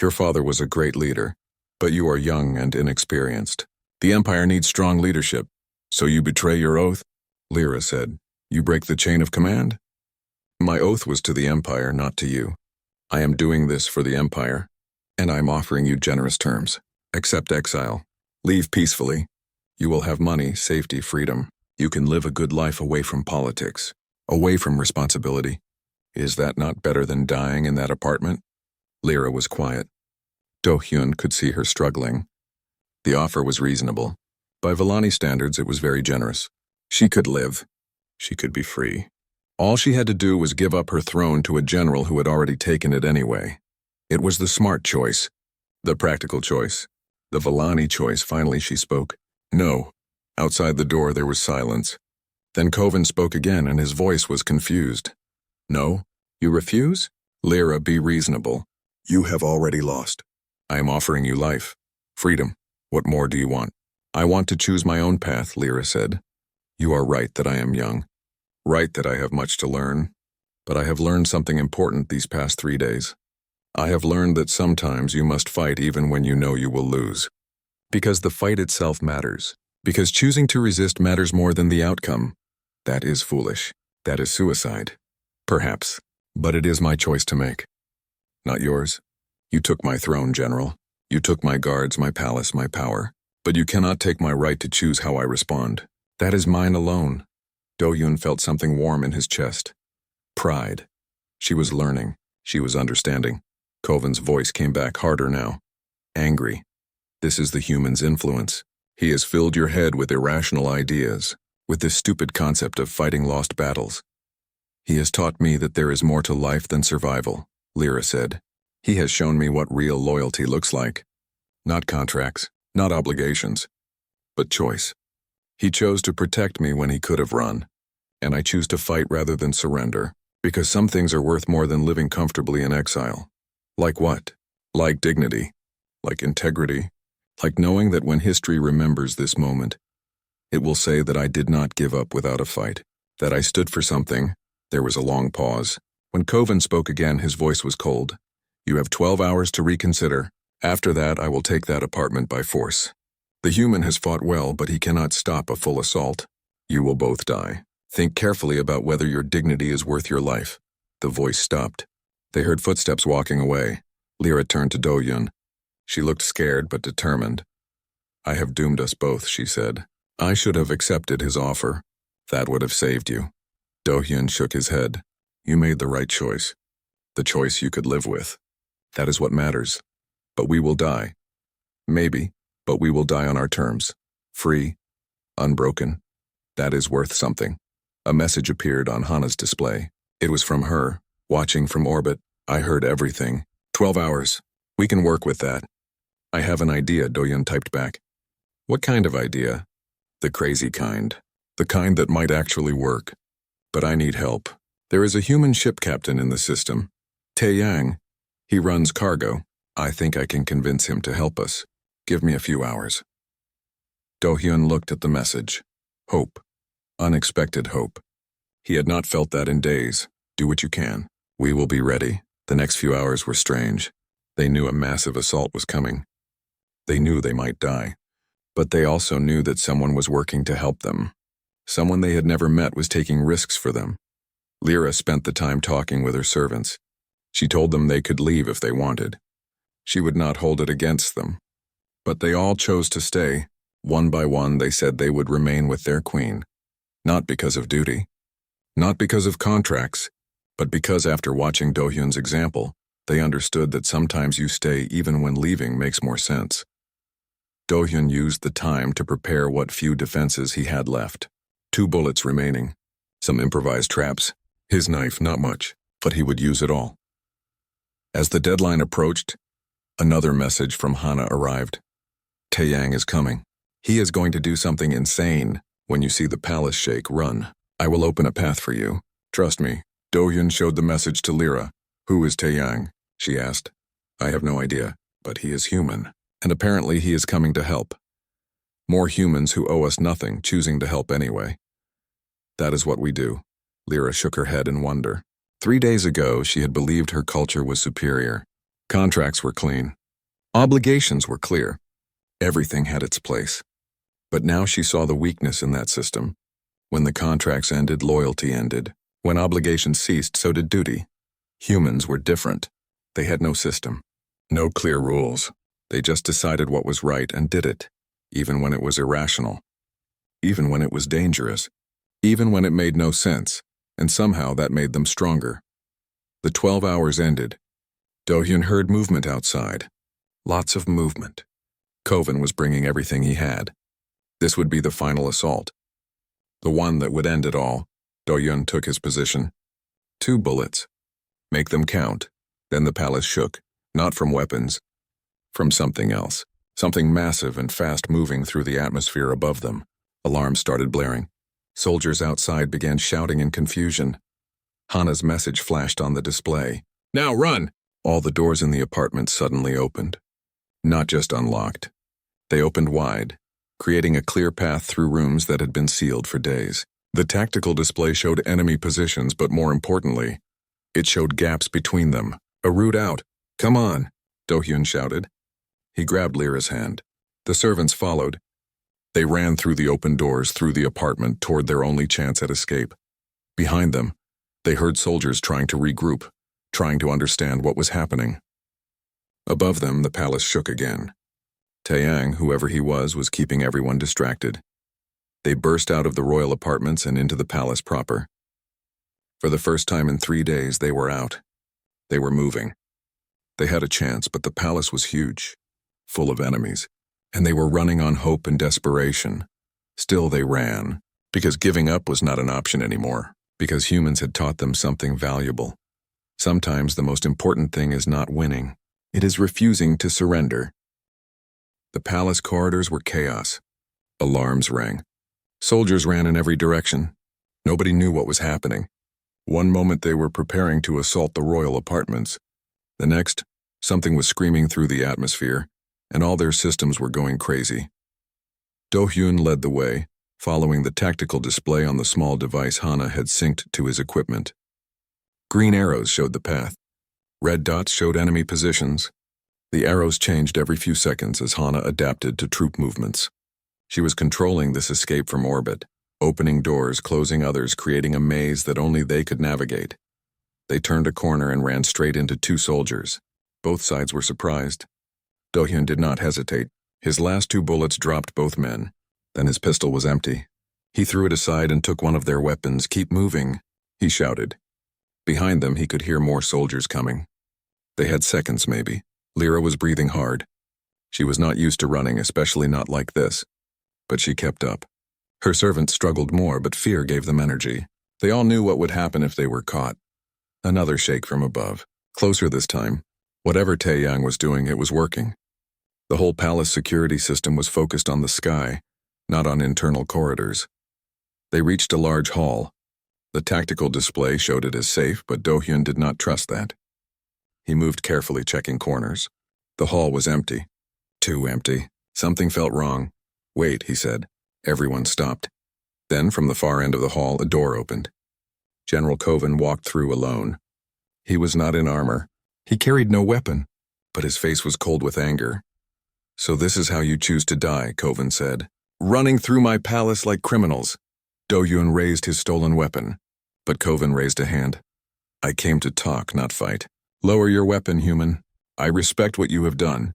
Your father was a great leader, but you are young and inexperienced. The Empire needs strong leadership. So you betray your oath? Lyra said. You break the chain of command? My oath was to the Empire, not to you. I am doing this for the Empire, and I am offering you generous terms. Accept exile. Leave peacefully. You will have money, safety, freedom. You can live a good life away from politics, away from responsibility. Is that not better than dying in that apartment? Lyra was quiet. Do-hyun could see her struggling. The offer was reasonable. By Villani standards, it was very generous. She could live. She could be free. All she had to do was give up her throne to a general who had already taken it anyway. It was the smart choice, the practical choice, the Villani choice. Finally she spoke. No. Outside the door there was silence. Then Kovan spoke again, and his voice was confused. No? You refuse? Lyra, be reasonable. You have already lost. I am offering you life. Freedom. What more do you want? I want to choose my own path, Lyra said. You are right that I am young. Right that I have much to learn. But I have learned something important these past 3 days. I have learned that sometimes you must fight even when you know you will lose. Because the fight itself matters. Because choosing to resist matters more than the outcome. That is foolish. That is suicide. Perhaps. But it is my choice to make. Not yours. You took my throne, General. You took my guards, my palace, my power. But you cannot take my right to choose how I respond. That is mine alone. Do-hyun felt something warm in his chest. Pride. She was learning. She was understanding. Kovan's voice came back harder now. Angry. This is the human's influence. He has filled your head with irrational ideas, with this stupid concept of fighting lost battles. He has taught me that there is more to life than survival, Lyra said. He has shown me what real loyalty looks like. Not contracts, not obligations, but choice. He chose to protect me when he could have run, and I choose to fight rather than surrender, because some things are worth more than living comfortably in exile. Like what? Like dignity, like integrity, like knowing that when history remembers this moment, it will say that I did not give up without a fight, that I stood for something. There was a long pause. When Kovan spoke again, his voice was cold. You have 12 hours to reconsider. After that, I will take that apartment by force. The human has fought well, but he cannot stop a full assault. You will both die. Think carefully about whether your dignity is worth your life. The voice stopped. They heard footsteps walking away. Lyra turned to Do-hyun. She looked scared but determined. I have doomed us both, she said. I should have accepted his offer. That would have saved you. Do-hyun shook his head. You made the right choice. The choice you could live with. That is what matters. But we will die. Maybe, but we will die on our terms. Free, unbroken. That is worth something. A message appeared on Hana's display. It was from her. Watching from orbit, I heard everything. 12 hours. We can work with that. I have an idea, Do-hyun typed back. What kind of idea? The crazy kind. The kind that might actually work. But I need help. There is a human ship captain in the system. Taeyang. He runs cargo. I think I can convince him to help us. Give me a few hours. Do-hyun looked at the message. Hope. Unexpected hope. He had not felt that in days. Do what you can. "We will be ready." The next few hours were strange. They knew a massive assault was coming. They knew they might die. But they also knew that someone was working to help them. Someone they had never met was taking risks for them. Lyra spent the time talking with her servants. She told them they could leave if they wanted. She would not hold it against them. But they all chose to stay. One by one, they said they would remain with their queen. Not because of duty. Not because of contracts. But because after watching Do-hyun's example, they understood that sometimes you stay even when leaving makes more sense. Do-hyun used the time to prepare what few defenses he had left. 2 bullets remaining. Some improvised traps. His knife, not much, but he would use it all. As the deadline approached, another message from Hana arrived. Taeyang is coming. He is going to do something insane. When you see the palace shake, run. I will open a path for you. Trust me. Do-hyun showed the message to Lyra. Who is Taeyang? She asked. I have no idea, but he is human. And apparently he is coming to help. More humans who owe us nothing, choosing to help anyway. That is what we do. Lyra shook her head in wonder. 3 days ago, she had believed her culture was superior. Contracts were clean. Obligations were clear. Everything had its place. But now she saw the weakness in that system. When the contracts ended, loyalty ended. When obligations ceased, so did duty. Humans were different. They had no system. No clear rules. They just decided what was right and did it, even when it was irrational. Even when it was dangerous. Even when it made no sense, and somehow that made them stronger. The 12 hours ended. Do-hyun heard movement outside. Lots of movement. Koven was bringing everything he had. This would be the final assault. The one that would end it all. Do-hyun took his position. 2 bullets. Make them count. Then the palace shook, not from weapons, from something else. Something massive and fast moving through the atmosphere above them. Alarms started blaring. Soldiers outside began shouting in confusion. Hana's message flashed on the display. Now run! All the doors in the apartment suddenly opened. Not just unlocked. They opened wide, creating a clear path through rooms that had been sealed for days. The tactical display showed enemy positions, but more importantly, it showed gaps between them. A route out. Come on, Do-hyun shouted. He grabbed Lyra's hand. The servants followed. They ran through the open doors, through the apartment, toward their only chance at escape. Behind them, they heard soldiers trying to regroup, trying to understand what was happening. Above them, the palace shook again. Taeyang, whoever he was keeping everyone distracted. They burst out of the royal apartments and into the palace proper. For the first time in 3 days, they were out. They were moving. They had a chance, but the palace was huge, full of enemies, and they were running on hope and desperation. Still they ran, because giving up was not an option anymore, because humans had taught them something valuable. Sometimes the most important thing is not winning. It is refusing to surrender. The palace corridors were chaos. Alarms rang. Soldiers ran in every direction. Nobody knew what was happening. One moment they were preparing to assault the royal apartments. The next, something was screaming through the atmosphere, and all their systems were going crazy. Do-hyun led the way, following the tactical display on the small device Hana had synced to his equipment. Green arrows showed the path. Red dots showed enemy positions. The arrows changed every few seconds as Hana adapted to troop movements. She was controlling this escape from orbit, opening doors, closing others, creating a maze that only they could navigate. They turned a corner and ran straight into 2 soldiers. Both sides were surprised. Do-hyun did not hesitate. His last 2 bullets dropped both men. Then his pistol was empty. He threw it aside and took one of their weapons. Keep moving, he shouted. Behind them, he could hear more soldiers coming. They had seconds, maybe. Lyra was breathing hard. She was not used to running, especially not like this. But she kept up. Her servants struggled more, but fear gave them energy. They all knew what would happen if they were caught. Another shake from above. Closer this time. Whatever Taeyang was doing, it was working. The whole palace security system was focused on the sky, not on internal corridors. They reached a large hall. The tactical display showed it as safe, but Do-hyun did not trust that. He moved carefully, checking corners. The hall was empty. Too empty. Something felt wrong. Wait, he said. Everyone stopped. Then, from the far end of the hall, a door opened. General Koven walked through alone. He was not in armor. He carried no weapon, but his face was cold with anger. "So this is how you choose to die," Kovan said. "Running through my palace like criminals." Do-hyun raised his stolen weapon, but Kovan raised a hand. "I came to talk, not fight. Lower your weapon, human. I respect what you have done.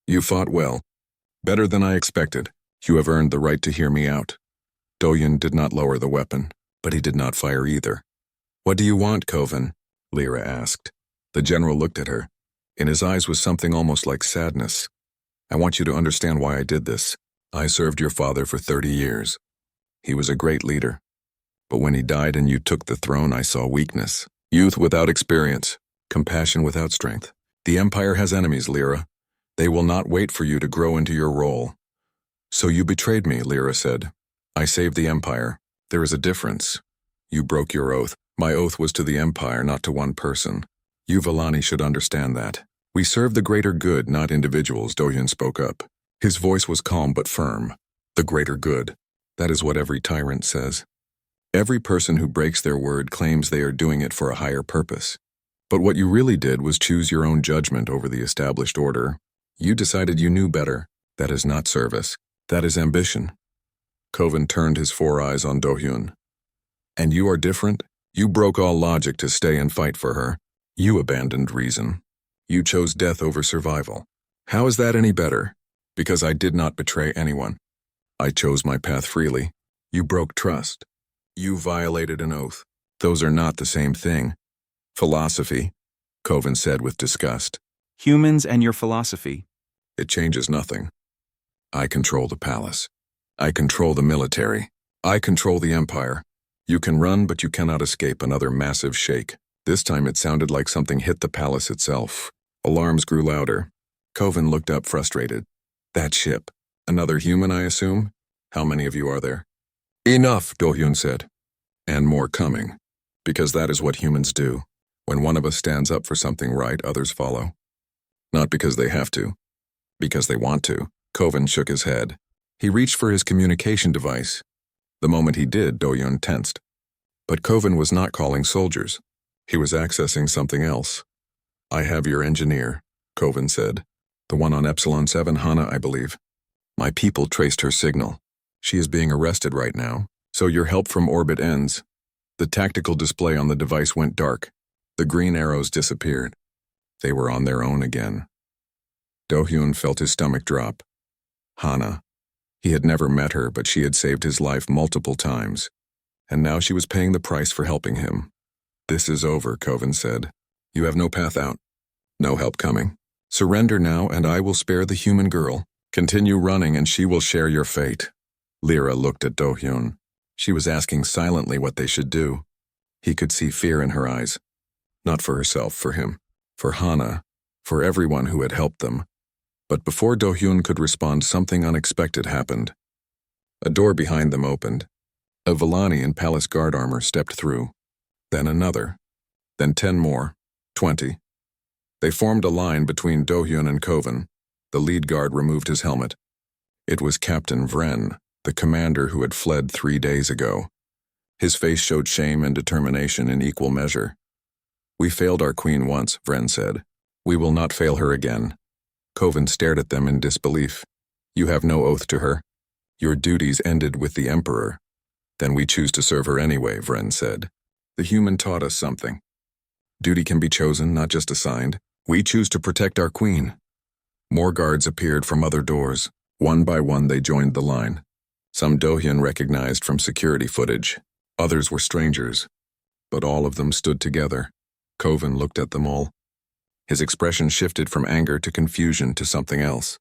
You fought well. Better than I expected. You have earned the right to hear me out." Do-hyun did not lower the weapon, but he did not fire either. "What do you want, Kovan?" Lyra asked. The general looked at her. In his eyes was something almost like sadness. "I want you to understand why I did this. I served your father for 30 years. He was a great leader. But when he died and you took the throne, I saw weakness. Youth without experience. Compassion without strength. The Empire has enemies, Lyra. They will not wait for you to grow into your role." "So you betrayed me," Lyra said. "I saved the Empire. There is a difference. You broke your oath. My oath was to the Empire, not to one person. You Vellani should understand that. We serve the greater good, not individuals," Do-hyun spoke up. His voice was calm but firm. "The greater good. That is what every tyrant says. Every person who breaks their word claims they are doing it for a higher purpose. But what you really did was choose your own judgment over the established order. You decided you knew better. That is not service. That is ambition." Kovan turned his 4 eyes on Do-hyun. "And you are different? You broke all logic to stay and fight for her. You abandoned reason. You chose death over survival. How is that any better? Because I did not betray anyone. I chose my path freely. You broke trust. You violated an oath. Those are not the same thing." "Philosophy," Kovan said with disgust. "Humans and your philosophy." "It changes nothing. I control the palace. I control the military. I control the Empire. You can run, but you cannot escape another massive shake." This time it sounded like something hit the palace itself. Alarms grew louder. Kovan looked up frustrated. "That ship. Another human, I assume? How many of you are there?" "Enough," Do-hyun said. "And more coming. Because that is what humans do. When one of us stands up for something right, others follow. Not because they have to. Because they want to." Kovan shook his head. He reached for his communication device. The moment he did, Do-hyun tensed. But Kovan was not calling soldiers. He was accessing something else. "I have your engineer," Kovan said. "The one on Epsilon 7, Hana, I believe. My people traced her signal. She is being arrested right now, so your help from orbit ends." The tactical display on the device went dark. The green arrows disappeared. They were on their own again. Do-hyun felt his stomach drop. Hana. He had never met her, but she had saved his life multiple times. And now she was paying the price for helping him. "This is over," Kovan said. "You have no path out. No help coming. Surrender now and I will spare the human girl. Continue running and she will share your fate." Lyra looked at Do-hyun. She was asking silently what they should do. He could see fear in her eyes. Not for herself, for him. For Hana. For everyone who had helped them. But before Do-hyun could respond, something unexpected happened. A door behind them opened. A Vellani in palace guard armor stepped through. Then another. Then 10 more. 20. They formed a line between Do-hyun and Kovan. The lead guard removed his helmet. It was Captain Vren, the commander who had fled 3 days ago. His face showed shame and determination in equal measure. "We failed our queen once," Vren said. "We will not fail her again." Kovan stared at them in disbelief. "You have no oath to her. Your duties ended with the Emperor." "Then we choose to serve her anyway," Vren said. "The human taught us something. Duty can be chosen, not just assigned. We choose to protect our queen." More guards appeared from other doors. One by one they joined the line. Some Do-hyun recognized from security footage. Others were strangers. But all of them stood together. Kovan looked at them all. His expression shifted from anger to confusion to something else.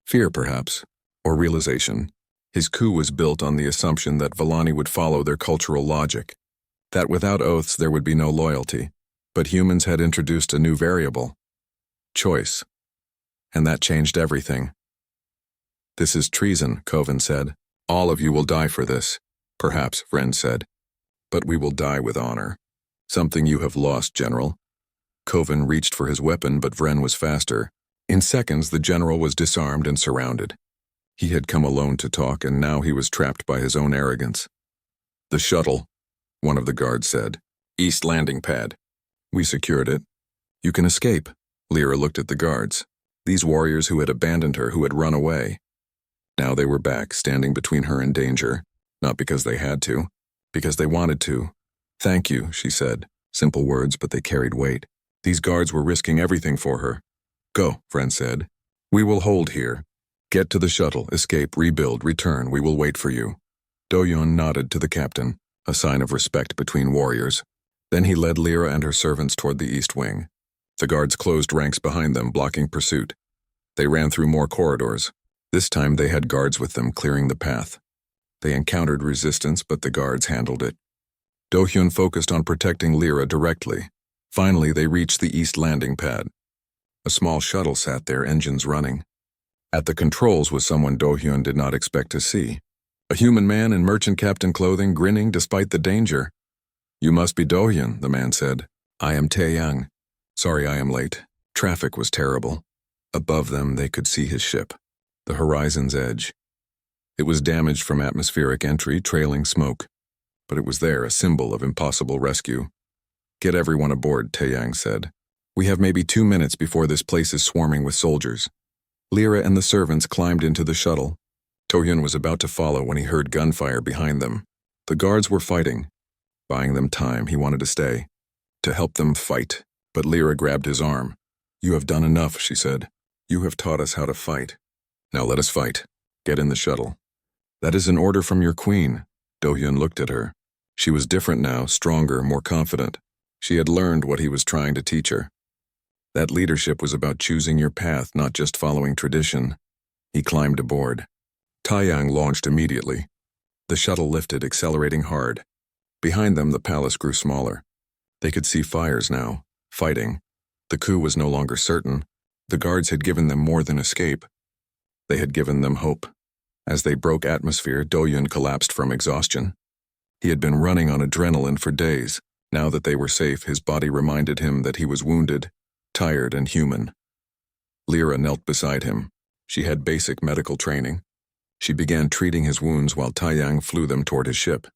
Fear, perhaps, or realization. His coup was built on the assumption that Vellani would follow their cultural logic, that without oaths there would be no loyalty. But humans had introduced a new variable. Choice. And that changed everything. "This is treason," Kovan said. "All of you will die for this." "Perhaps," Vren said. "But we will die with honor. Something you have lost, General." Kovan reached for his weapon, but Vren was faster. In seconds, the general was disarmed and surrounded. He had come alone to talk, and now he was trapped by his own arrogance. "The shuttle," one of the guards said. "East landing pad." We secured it. You can escape. Lyra looked at the guards. These warriors who had abandoned her, who had run away. Now they were back, standing between her and danger. Not because they had to, because they wanted to. Thank you, she said. Simple words, but they carried weight. These guards were risking everything for her. Go, friend said. We will hold here. Get to the shuttle, escape, rebuild, return. We will wait for you. Do-hyun nodded to the captain, a sign of respect between warriors. Then he led Lyra and her servants toward the east wing. The guards closed ranks behind them, blocking pursuit. They ran through more corridors. This time they had guards with them, clearing the path. They encountered resistance, but the guards handled it. Do-hyun focused on protecting Lyra directly. Finally, they reached the east landing pad. A small shuttle sat there, engines running. At the controls was someone Do-hyun did not expect to see. A human man in merchant captain clothing, grinning despite the danger. You must be Do-hyun, the man said. I am Tae-young. Sorry I am late. Traffic was terrible. Above them, they could see his ship, the horizon's edge. It was damaged from atmospheric entry, trailing smoke. But it was there, a symbol of impossible rescue. Get everyone aboard, Tae-young said. We have maybe 2 minutes before this place is swarming with soldiers. Lyra and the servants climbed into the shuttle. Do-hyun was about to follow when he heard gunfire behind them. The guards were fighting. Buying them time, he wanted to stay. To help them fight. But Lyra grabbed his arm. You have done enough, she said. You have taught us how to fight. Now let us fight. Get in the shuttle. That is an order from your queen. Do-hyun looked at her. She was different now, stronger, more confident. She had learned what he was trying to teach her. That leadership was about choosing your path, not just following tradition. He climbed aboard. Tae-young launched immediately. The shuttle lifted, accelerating hard. Behind them, the palace grew smaller. They could see fires now, fighting. The coup was no longer certain. The guards had given them more than escape. They had given them hope. As they broke atmosphere, Do-hyun collapsed from exhaustion. He had been running on adrenaline for days. Now that they were safe, his body reminded him that he was wounded, tired and human. Lyra knelt beside him. She had basic medical training. She began treating his wounds while Tae-young flew them toward his ship.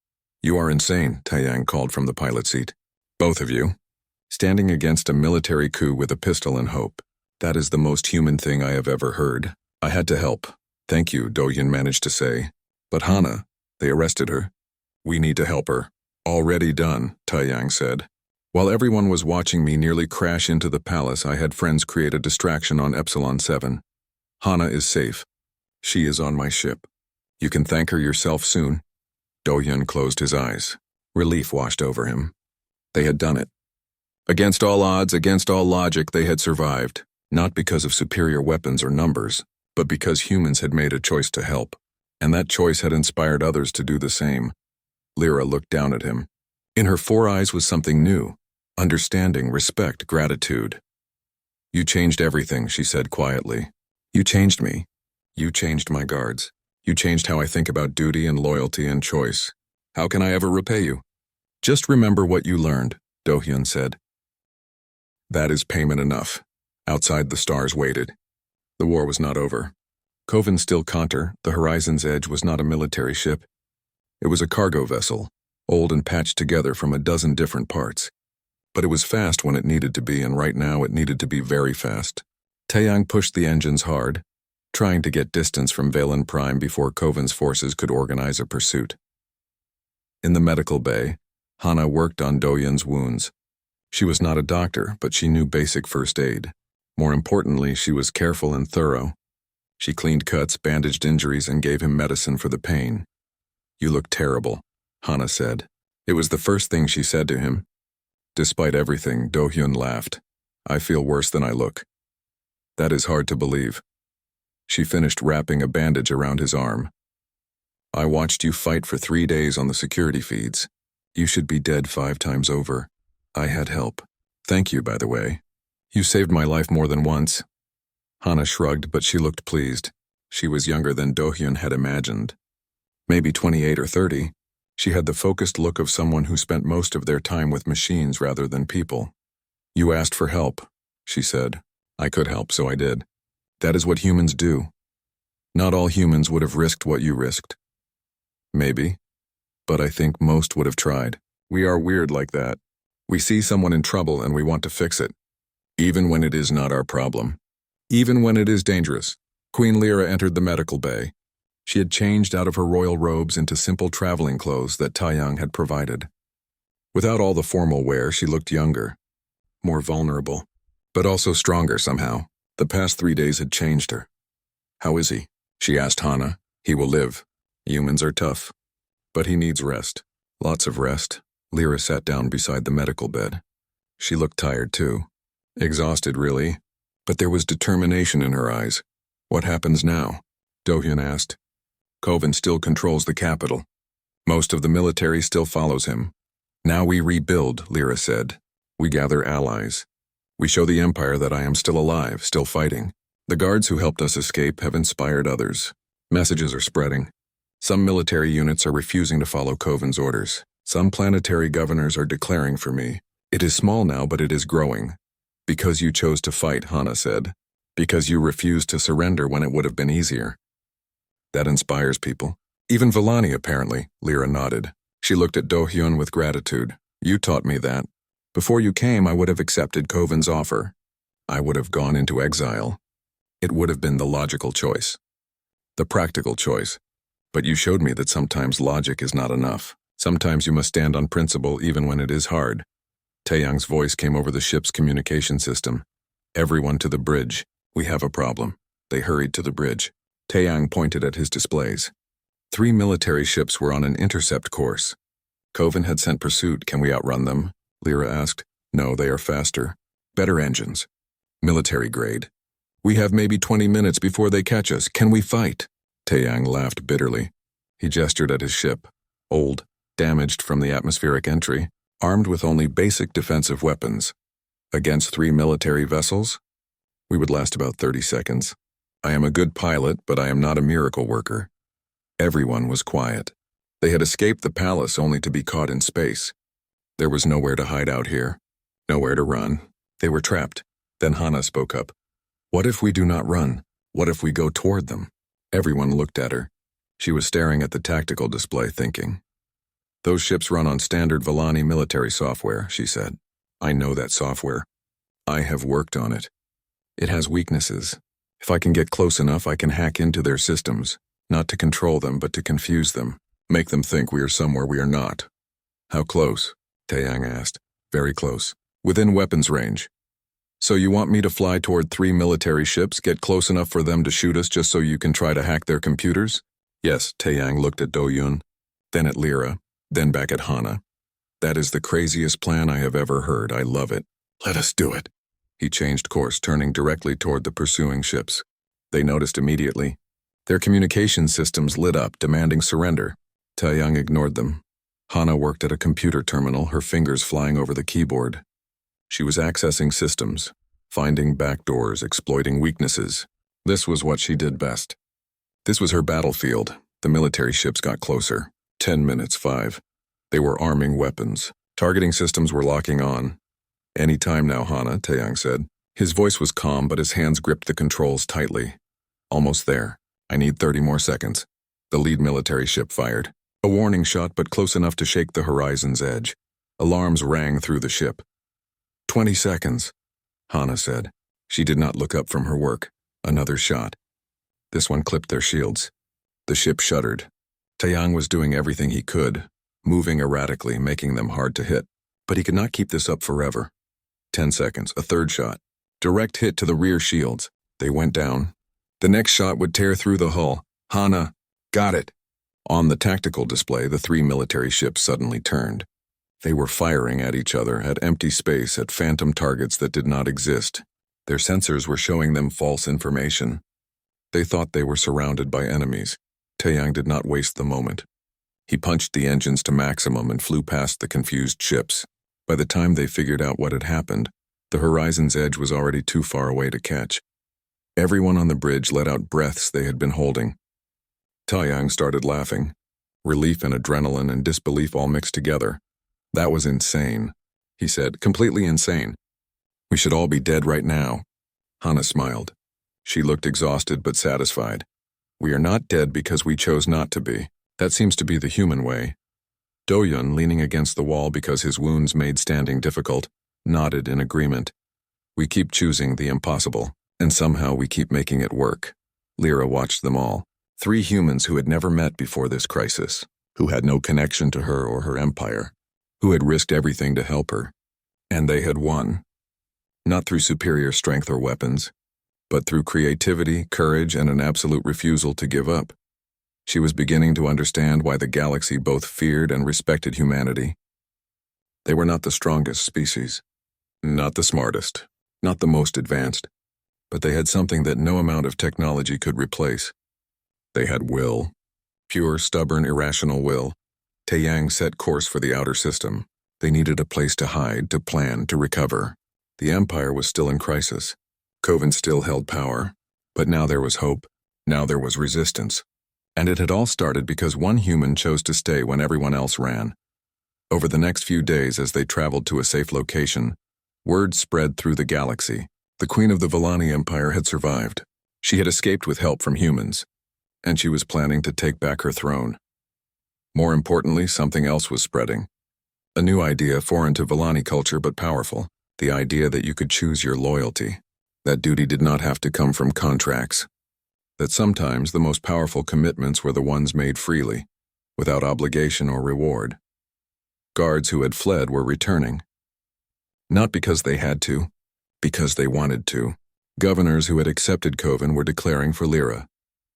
You are insane, Tae-young called from the pilot seat. Both of you. Standing against a military coup with a pistol and hope. That is the most human thing I have ever heard. I had to help. Thank you, Do-hyun managed to say. But Hana, they arrested her. We need to help her. Already done, Tae-young said. While everyone was watching me nearly crash into the palace, I had friends create a distraction on Epsilon 7. Hana is safe. She is on my ship. You can thank her yourself soon. Do-hyun closed his eyes. Relief washed over him. They had done it. Against all odds, against all logic, they had survived. Not because of superior weapons or numbers, but because humans had made a choice to help. And that choice had inspired others to do the same. Lyra looked down at him. In her 4 eyes was something new. Understanding, respect, gratitude. You changed everything, she said quietly. You changed me. You changed my guards. You changed how I think about duty and loyalty and choice. How can I ever repay you? Just remember what you learned, Do-hyun said. That is payment enough. Outside the stars waited. The war was not over. Coven still Conter, the horizon's edge, was not a military ship. It was a cargo vessel, old and patched together from a dozen different parts. But it was fast when it needed to be, and right now it needed to be very fast. Tae-young pushed the engines hard, trying to get distance from Valen Prime before Coven's forces could organize a pursuit. In the medical bay, Hana worked on Do-hyun's wounds. She was not a doctor, but she knew basic first aid. More importantly, she was careful and thorough. She cleaned cuts, bandaged injuries, and gave him medicine for the pain. You look terrible, Hana said. It was the first thing she said to him. Despite everything, Do-hyun laughed. I feel worse than I look. That is hard to believe. She finished wrapping a bandage around his arm. I watched you fight for 3 days on the security feeds. You should be dead 5 times over. I had help. Thank you, by the way. You saved my life more than once. Hana shrugged, but she looked pleased. She was younger than Do-hyun had imagined. Maybe 28 or 30. She had the focused look of someone who spent most of their time with machines rather than people. You asked for help, she said. I could help, so I did. That is what humans do. Not all humans would have risked what you risked. Maybe. But I think most would have tried. We are weird like that. We see someone in trouble and we want to fix it, even when it is not our problem. Even when it is dangerous. Queen Lyra entered the medical bay. She had changed out of her royal robes into simple traveling clothes that Taeyang had provided. Without all the formal wear, she looked younger, more vulnerable, but also stronger somehow. The past 3 days had changed her. "How is he?" she asked Hana. "He will live. Humans are tough. But he needs rest." "Lots of rest." Lyra sat down beside the medical bed. She looked tired too. Exhausted, really. But there was determination in her eyes. "What happens now?" Do-hyun asked. "Kovan still controls the capital. Most of the military still follows him. Now we rebuild," Lyra said. "We gather allies. We show the Empire that I am still alive, still fighting. The guards who helped us escape have inspired others. Messages are spreading. Some military units are refusing to follow Kovan's orders. Some planetary governors are declaring for me. It is small now, but it is growing. Because you chose to fight," Hana said. "Because you refused to surrender when it would have been easier. That inspires people. Even Villani, apparently," Lyra nodded. She looked at Do-hyun with gratitude. "You taught me that. Before you came, I would have accepted Kovan's offer. I would have gone into exile. It would have been the logical choice. The practical choice. But you showed me that sometimes logic is not enough. Sometimes you must stand on principle even when it is hard." Taeyang's voice came over the ship's communication system. "Everyone to the bridge. We have a problem." They hurried to the bridge. Taeyang pointed at his displays. 3 military ships were on an intercept course. "Kovan had sent pursuit. Can we outrun them?" Lyra asked. "No, they are faster. Better engines. Military grade. We have maybe 20 minutes before they catch us. Can we fight?" Taeyang laughed bitterly. He gestured at his ship. Old, damaged from the atmospheric entry, armed with only basic defensive weapons. "Against 3 military vessels? We would last about 30 seconds. I am a good pilot, but I am not a miracle worker." Everyone was quiet. They had escaped the palace only to be caught in space. There was nowhere to hide out here. Nowhere to run. They were trapped. Then Hana spoke up. "What if we do not run? What if we go toward them?" Everyone looked at her. She was staring at the tactical display, thinking. "Those ships run on standard Villani military software," she said. "I know that software. I have worked on it. It has weaknesses. If I can get close enough, I can hack into their systems, not to control them, but to confuse them, make them think we are somewhere we are not." "How close?" Taeyang asked. "Very close. Within weapons range." "So you want me to fly toward 3 military ships, get close enough for them to shoot us just so you can try to hack their computers?" "Yes," Taeyang looked at Do-hyun, then at Lyra, then back at Hana. "That is the craziest plan I have ever heard. I love it. Let us do it." He changed course, turning directly toward the pursuing ships. They noticed immediately. Their communication systems lit up, demanding surrender. Taeyang ignored them. Hana worked at a computer terminal, her fingers flying over the keyboard. She was accessing systems, finding backdoors, exploiting weaknesses. This was what she did best. This was her battlefield. The military ships got closer. 10 minutes, 5. They were arming weapons. Targeting systems were locking on. "Any time now, Hana," Taeyang said. His voice was calm, but his hands gripped the controls tightly. "Almost there. I need 30 more seconds." The lead military ship fired. A warning shot, but close enough to shake the horizon's edge. Alarms rang through the ship. 20 seconds, Hana said. She did not look up from her work. Another shot. This one clipped their shields. The ship shuddered. Taeyang was doing everything he could, moving erratically, making them hard to hit. But he could not keep this up forever. 10 seconds, a third shot. Direct hit to the rear shields. They went down. The next shot would tear through the hull. Hana, got it. On the tactical display, the 3 military ships suddenly turned. They were firing at each other, at empty space, at phantom targets that did not exist. Their sensors were showing them false information. They thought they were surrounded by enemies. Taeyang did not waste the moment. He punched the engines to maximum and flew past the confused ships. By the time they figured out what had happened, the horizon's edge was already too far away to catch. Everyone on the bridge let out breaths they had been holding. Taeyang started laughing. Relief and adrenaline and disbelief all mixed together. That was insane, he said, completely insane. We should all be dead right now. Hana smiled. She looked exhausted but satisfied. We are not dead because we chose not to be. That seems to be the human way. Do-hyun, leaning against the wall because his wounds made standing difficult, nodded in agreement. We keep choosing the impossible, and somehow we keep making it work. Lyra watched them all. 3 humans who had never met before this crisis, who had no connection to her or her empire, who had risked everything to help her. And they had won. Not through superior strength or weapons, but through creativity, courage, and an absolute refusal to give up. She was beginning to understand why the galaxy both feared and respected humanity. They were not the strongest species, not the smartest, not the most advanced, but they had something that no amount of technology could replace. They had will. Pure, stubborn, irrational will. Taeyang set course for the outer system. They needed a place to hide, to plan, to recover. The Empire was still in crisis. Coven still held power. But now there was hope. Now there was resistance. And it had all started because one human chose to stay when everyone else ran. Over the next few days, as they traveled to a safe location, word spread through the galaxy. The Queen of the Villani Empire had survived. She had escaped with help from humans, and she was planning to take back her throne. More importantly, something else was spreading. A new idea foreign to Villani culture but powerful. The idea that you could choose your loyalty. That duty did not have to come from contracts. That sometimes the most powerful commitments were the ones made freely, without obligation or reward. Guards who had fled were returning. Not because they had to, because they wanted to. Governors who had accepted Coven were declaring for Lyra.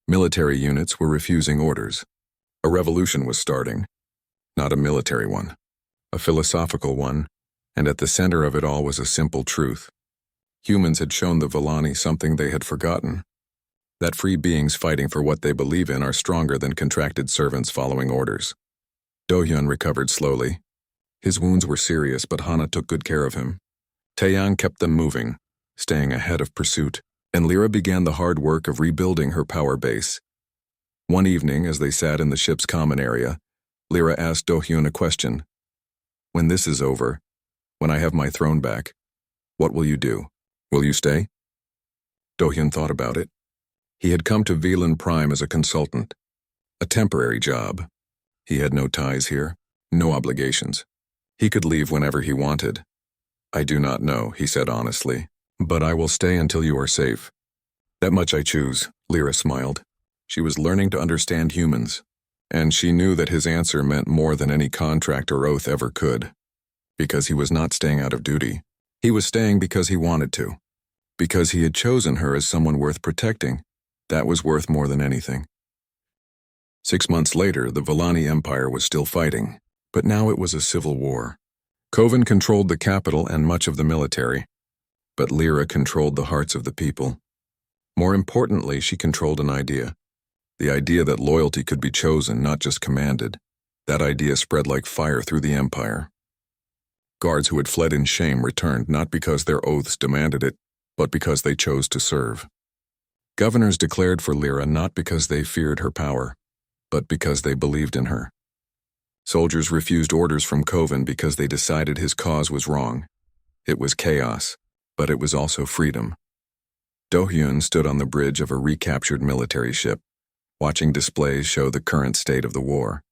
Military units were refusing orders. A revolution was starting. Not a military one. A philosophical one, and at the center of it all was a simple truth. Humans had shown the Villani something they had forgotten. That free beings fighting for what they believe in are stronger than contracted servants following orders. Do-hyun recovered slowly. His wounds were serious, but Hana took good care of him. Taeyang kept them moving, staying ahead of pursuit, and Lyra began the hard work of rebuilding her power base. One evening, as they sat in the ship's common area, Lyra asked Do-hyun a question. When this is over, when I have my throne back, what will you do? Will you stay? Do-hyun thought about it. He had come to Velan Prime as a consultant. A temporary job. He had no ties here, no obligations. He could leave whenever he wanted. I do not know, he said honestly, but I will stay until you are safe. That much I choose, Lyra smiled. She was learning to understand humans, and she knew that his answer meant more than any contract or oath ever could. Because he was not staying out of duty. He was staying because he wanted to. Because he had chosen her as someone worth protecting. That was worth more than anything. 6 months later, the Villani Empire was still fighting, but now it was a civil war. Coven controlled the capital and much of the military, but Lyra controlled the hearts of the people. More importantly, she controlled an idea. The idea that loyalty could be chosen, not just commanded. That idea spread like fire through the empire. Guards who had fled in shame returned not because their oaths demanded it, but because they chose to serve. Governors declared for Lyra not because they feared her power, but because they believed in her. Soldiers refused orders from Coven because they decided his cause was wrong. It was chaos, but it was also freedom. Do-hyun stood on the bridge of a recaptured military ship, watching displays show the current state of the war.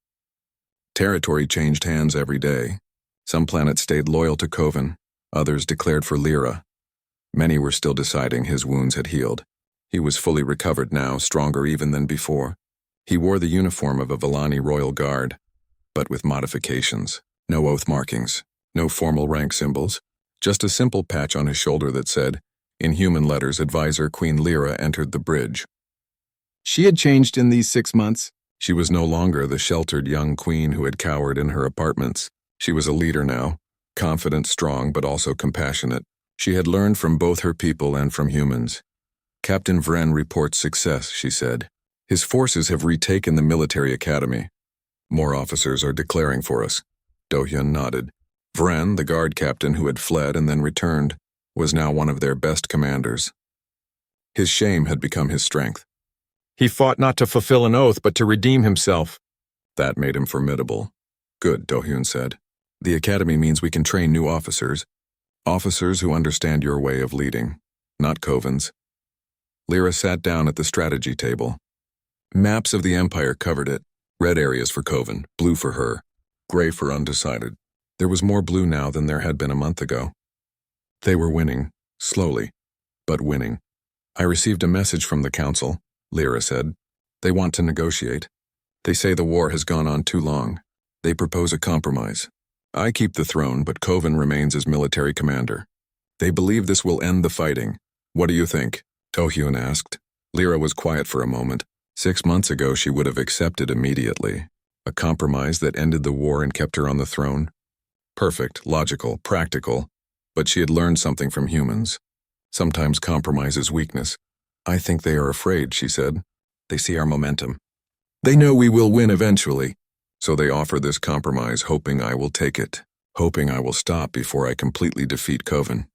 Territory changed hands every day. Some planets stayed loyal to Coven, others declared for Lyra. Many were still deciding his wounds had healed. He was fully recovered now, stronger even than before. He wore the uniform of a Villani royal guard, but with modifications. No oath markings, no formal rank symbols, just a simple patch on his shoulder that said, in human letters, Advisor Queen Lyra entered the bridge. She had changed in these 6 months. She was no longer the sheltered young queen who had cowered in her apartments. She was a leader now, confident, strong, but also compassionate. She had learned from both her people and from humans. Captain Vren reports success, she said. His forces have retaken the military academy. More officers are declaring for us. Do-hyun nodded. Vren, the guard captain who had fled and then returned, was now one of their best commanders. His shame had become his strength. He fought not to fulfill an oath, but to redeem himself. That made him formidable. Good, Do-hyun said. The academy means we can train new officers. Officers who understand your way of leading, not Coven's. Lyra sat down at the strategy table. Maps of the Empire covered it. Red areas for Coven, blue for her. gray for undecided. There was more blue now than there had been a month ago. They were winning, slowly, but winning. I received a message from the council, Lyra said. They want to negotiate. They say the war has gone on too long. They propose a compromise. I keep the throne, but Coven remains as military commander. They believe this will end the fighting. What do you think? Tohyun asked. Lyra was quiet for a moment. 6 months ago she would have accepted immediately. A compromise that ended the war and kept her on the throne. Perfect, logical, practical. But she had learned something from humans. Sometimes compromise is weakness. I think they are afraid, she said. They see our momentum. They know we will win eventually. So they offer this compromise, hoping I will take it. Hoping I will stop before I completely defeat Coven.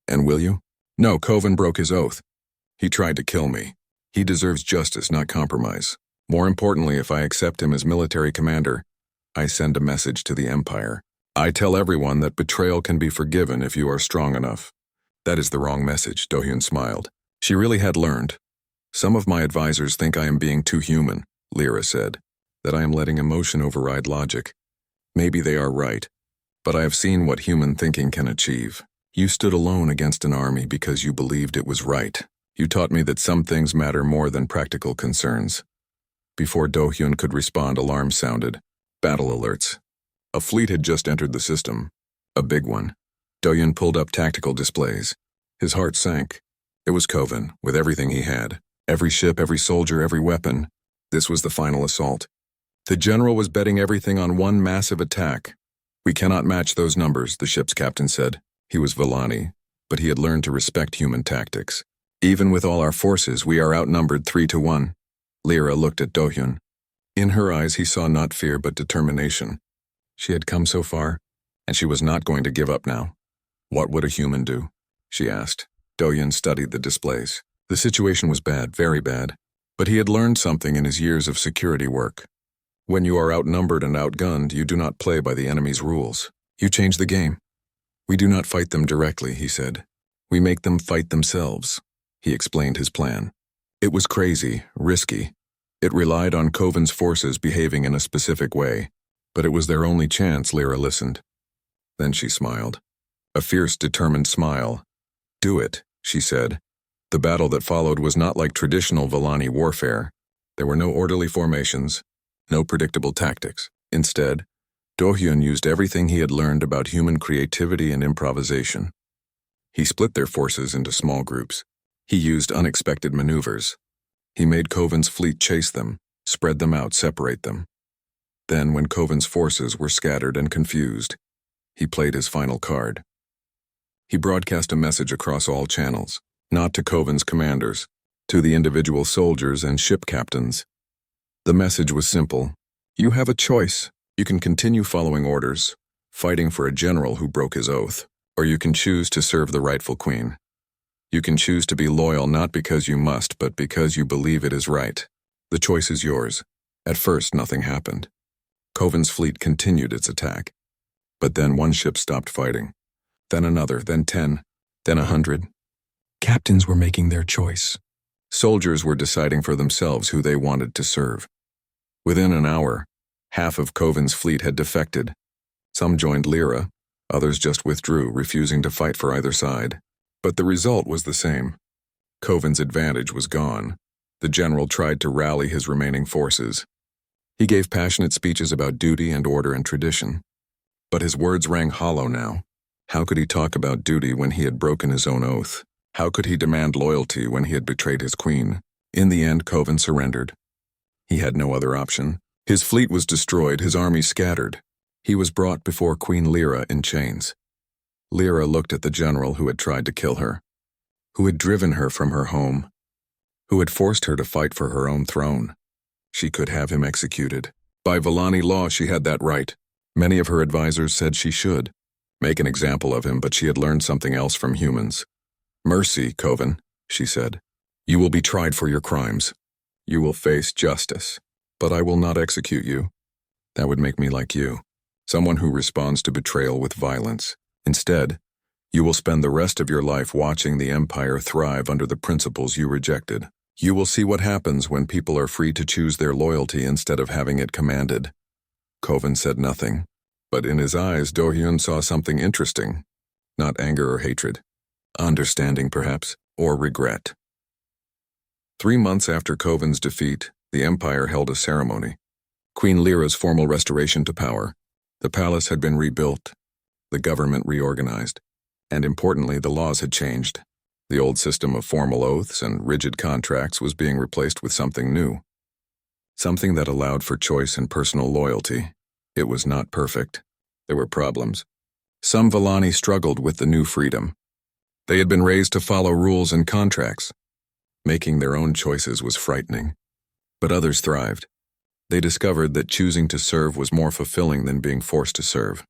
And will you? No, Coven broke his oath. He tried to kill me. He deserves justice, not compromise. More importantly, if I accept him as military commander, I send a message to the Empire. I tell everyone that betrayal can be forgiven if you are strong enough. That is the wrong message, Dohyun smiled. She really had learned. Some of my advisors think I am being too human, Lyra said, that I am letting emotion override logic. Maybe they are right, but I have seen what human thinking can achieve. You stood alone against an army because you believed it was right. You taught me that some things matter more than practical concerns. Before Dohyun could respond, alarms sounded. Battle alerts. A fleet had just entered the system. A big one. Dohyun pulled up tactical displays. His heart sank. It was Coven, with everything he had. Every ship, every soldier, every weapon. This was the final assault. The general was betting everything on one massive attack. We cannot match those numbers, the ship's captain said. He was Villani, but he had learned to respect human tactics. Even with all our forces, we are outnumbered 3-1. Lyra looked at Dohyun. In her eyes he saw not fear but determination. She had come so far, and she was not going to give up now. What would a human do? She asked. Dohyun studied the displays. The situation was bad, very bad, but he had learned something in his years of security work. When you are outnumbered and outgunned, you do not play by the enemy's rules. You change the game. We do not fight them directly, he said. We make them fight themselves. He explained his plan. It was crazy, risky. It relied on Coven's forces behaving in a specific way, but it was their only chance. Lyra listened. Then she smiled. A fierce, determined smile. Do it, she said. The battle that followed was not like traditional Villani warfare. There were no orderly formations, no predictable tactics. Instead, Dohyun used everything he had learned about human creativity and improvisation. He split their forces into small groups. He used unexpected maneuvers. He made Coven's fleet chase them, spread them out, separate them. Then, when Coven's forces were scattered and confused, he played his final card. He broadcast a message across all channels, not to Coven's commanders, to the individual soldiers and ship captains. The message was simple. You have a choice. You can continue following orders, fighting for a general who broke his oath, or you can choose to serve the rightful queen. You can choose to be loyal not because you must, but because you believe it is right. The choice is yours. At first, nothing happened. Coven's fleet continued its attack. But then one ship stopped fighting. Then another, then 10, then 100. Captains were making their choice. Soldiers were deciding for themselves who they wanted to serve. Within an hour, half of Coven's fleet had defected. Some joined Lyra, others just withdrew, refusing to fight for either side. But the result was the same. Coven's advantage was gone. The general tried to rally his remaining forces. He gave passionate speeches about duty and order and tradition. But his words rang hollow now. How could he talk about duty when he had broken his own oath? How could he demand loyalty when he had betrayed his queen? In the end, Coven surrendered. He had no other option. His fleet was destroyed, his army scattered. He was brought before Queen Lyra in chains. Lyra looked at the general who had tried to kill her, who had driven her from her home, who had forced her to fight for her own throne. She could have him executed. By Villani law, she had that right. Many of her advisors said she should make an example of him, but she had learned something else from humans. Mercy, Coven, she said. You will be tried for your crimes. You will face justice, but I will not execute you. That would make me like you, someone who responds to betrayal with violence. Instead, you will spend the rest of your life watching the Empire thrive under the principles you rejected. You will see what happens when people are free to choose their loyalty instead of having it commanded. Kovan said nothing, but in his eyes Do-hyun saw something interesting. Not anger or hatred. Understanding, perhaps, or regret. 3 months after Kovan's defeat, the Empire held a ceremony. Queen Lyra's formal restoration to power. The palace had been rebuilt, the government reorganized, and importantly, the laws had changed. The old system of formal oaths and rigid contracts was being replaced with something new. Something that allowed for choice and personal loyalty. It was not perfect. There were problems. Some Villani struggled with the new freedom. They had been raised to follow rules and contracts. Making their own choices was frightening. But others thrived. They discovered that choosing to serve was more fulfilling than being forced to serve.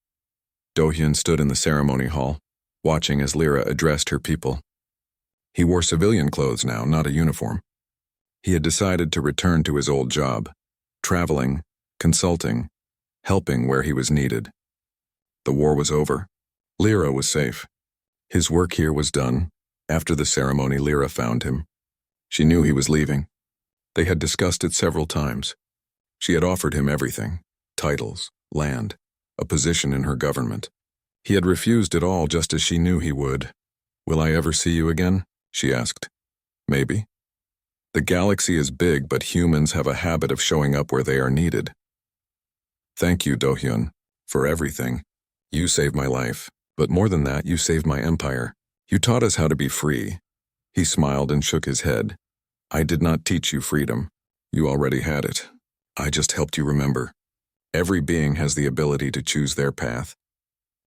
Do-hyun stood in the ceremony hall, watching as Lyra addressed her people. He wore civilian clothes now, not a uniform. He had decided to return to his old job, traveling, consulting, helping where he was needed. The war was over. Lyra was safe. His work here was done. After the ceremony, Lyra found him. She knew he was leaving. They had discussed it several times. She had offered him everything: titles, land, a position in her government. He had refused it all just as she knew he would. "Will I ever see you again?" she asked. "Maybe." The galaxy is big, but humans have a habit of showing up where they are needed. "Thank you, Do-hyun, for everything. You saved my life, but more than that, you saved my empire. You taught us how to be free." He smiled and shook his head. "I did not teach you freedom. You already had it. I just helped you remember. Every being has the ability to choose their path.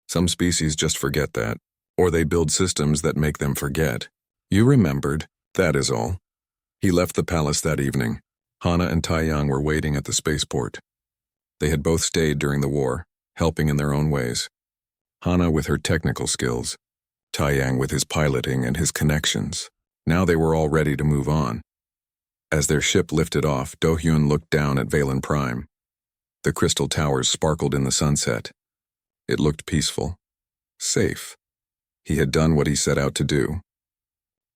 Some species just forget that, or they build systems that make them forget. You remembered, that is all." He left the palace that evening. Hana and Taeyang were waiting at the spaceport. They had both stayed during the war, helping in their own ways. Hana with her technical skills, Taeyang with his piloting and his connections. Now they were all ready to move on. As their ship lifted off, Do-hyun looked down at Valen Prime. The crystal towers sparkled in the sunset. It looked peaceful, safe. He had done what he set out to do.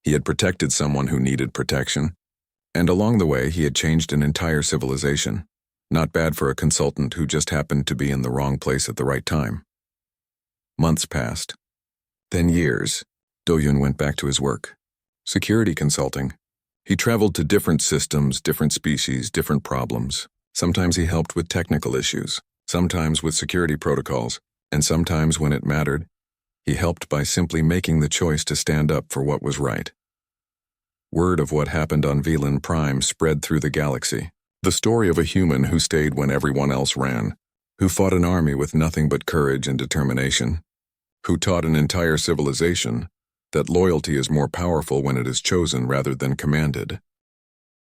He had protected someone who needed protection, and along the way he had changed an entire civilization. Not bad for a consultant who just happened to be in the wrong place at the right time. Months passed. Then years. Do-hyun went back to his work. Security consulting. He traveled to different systems, different species, different problems. Sometimes he helped with technical issues, sometimes with security protocols, and sometimes when it mattered, he helped by simply making the choice to stand up for what was right. Word of what happened on Valen Prime spread through the galaxy. The story of a human who stayed when everyone else ran, who fought an army with nothing but courage and determination, who taught an entire civilization that loyalty is more powerful when it is chosen rather than commanded.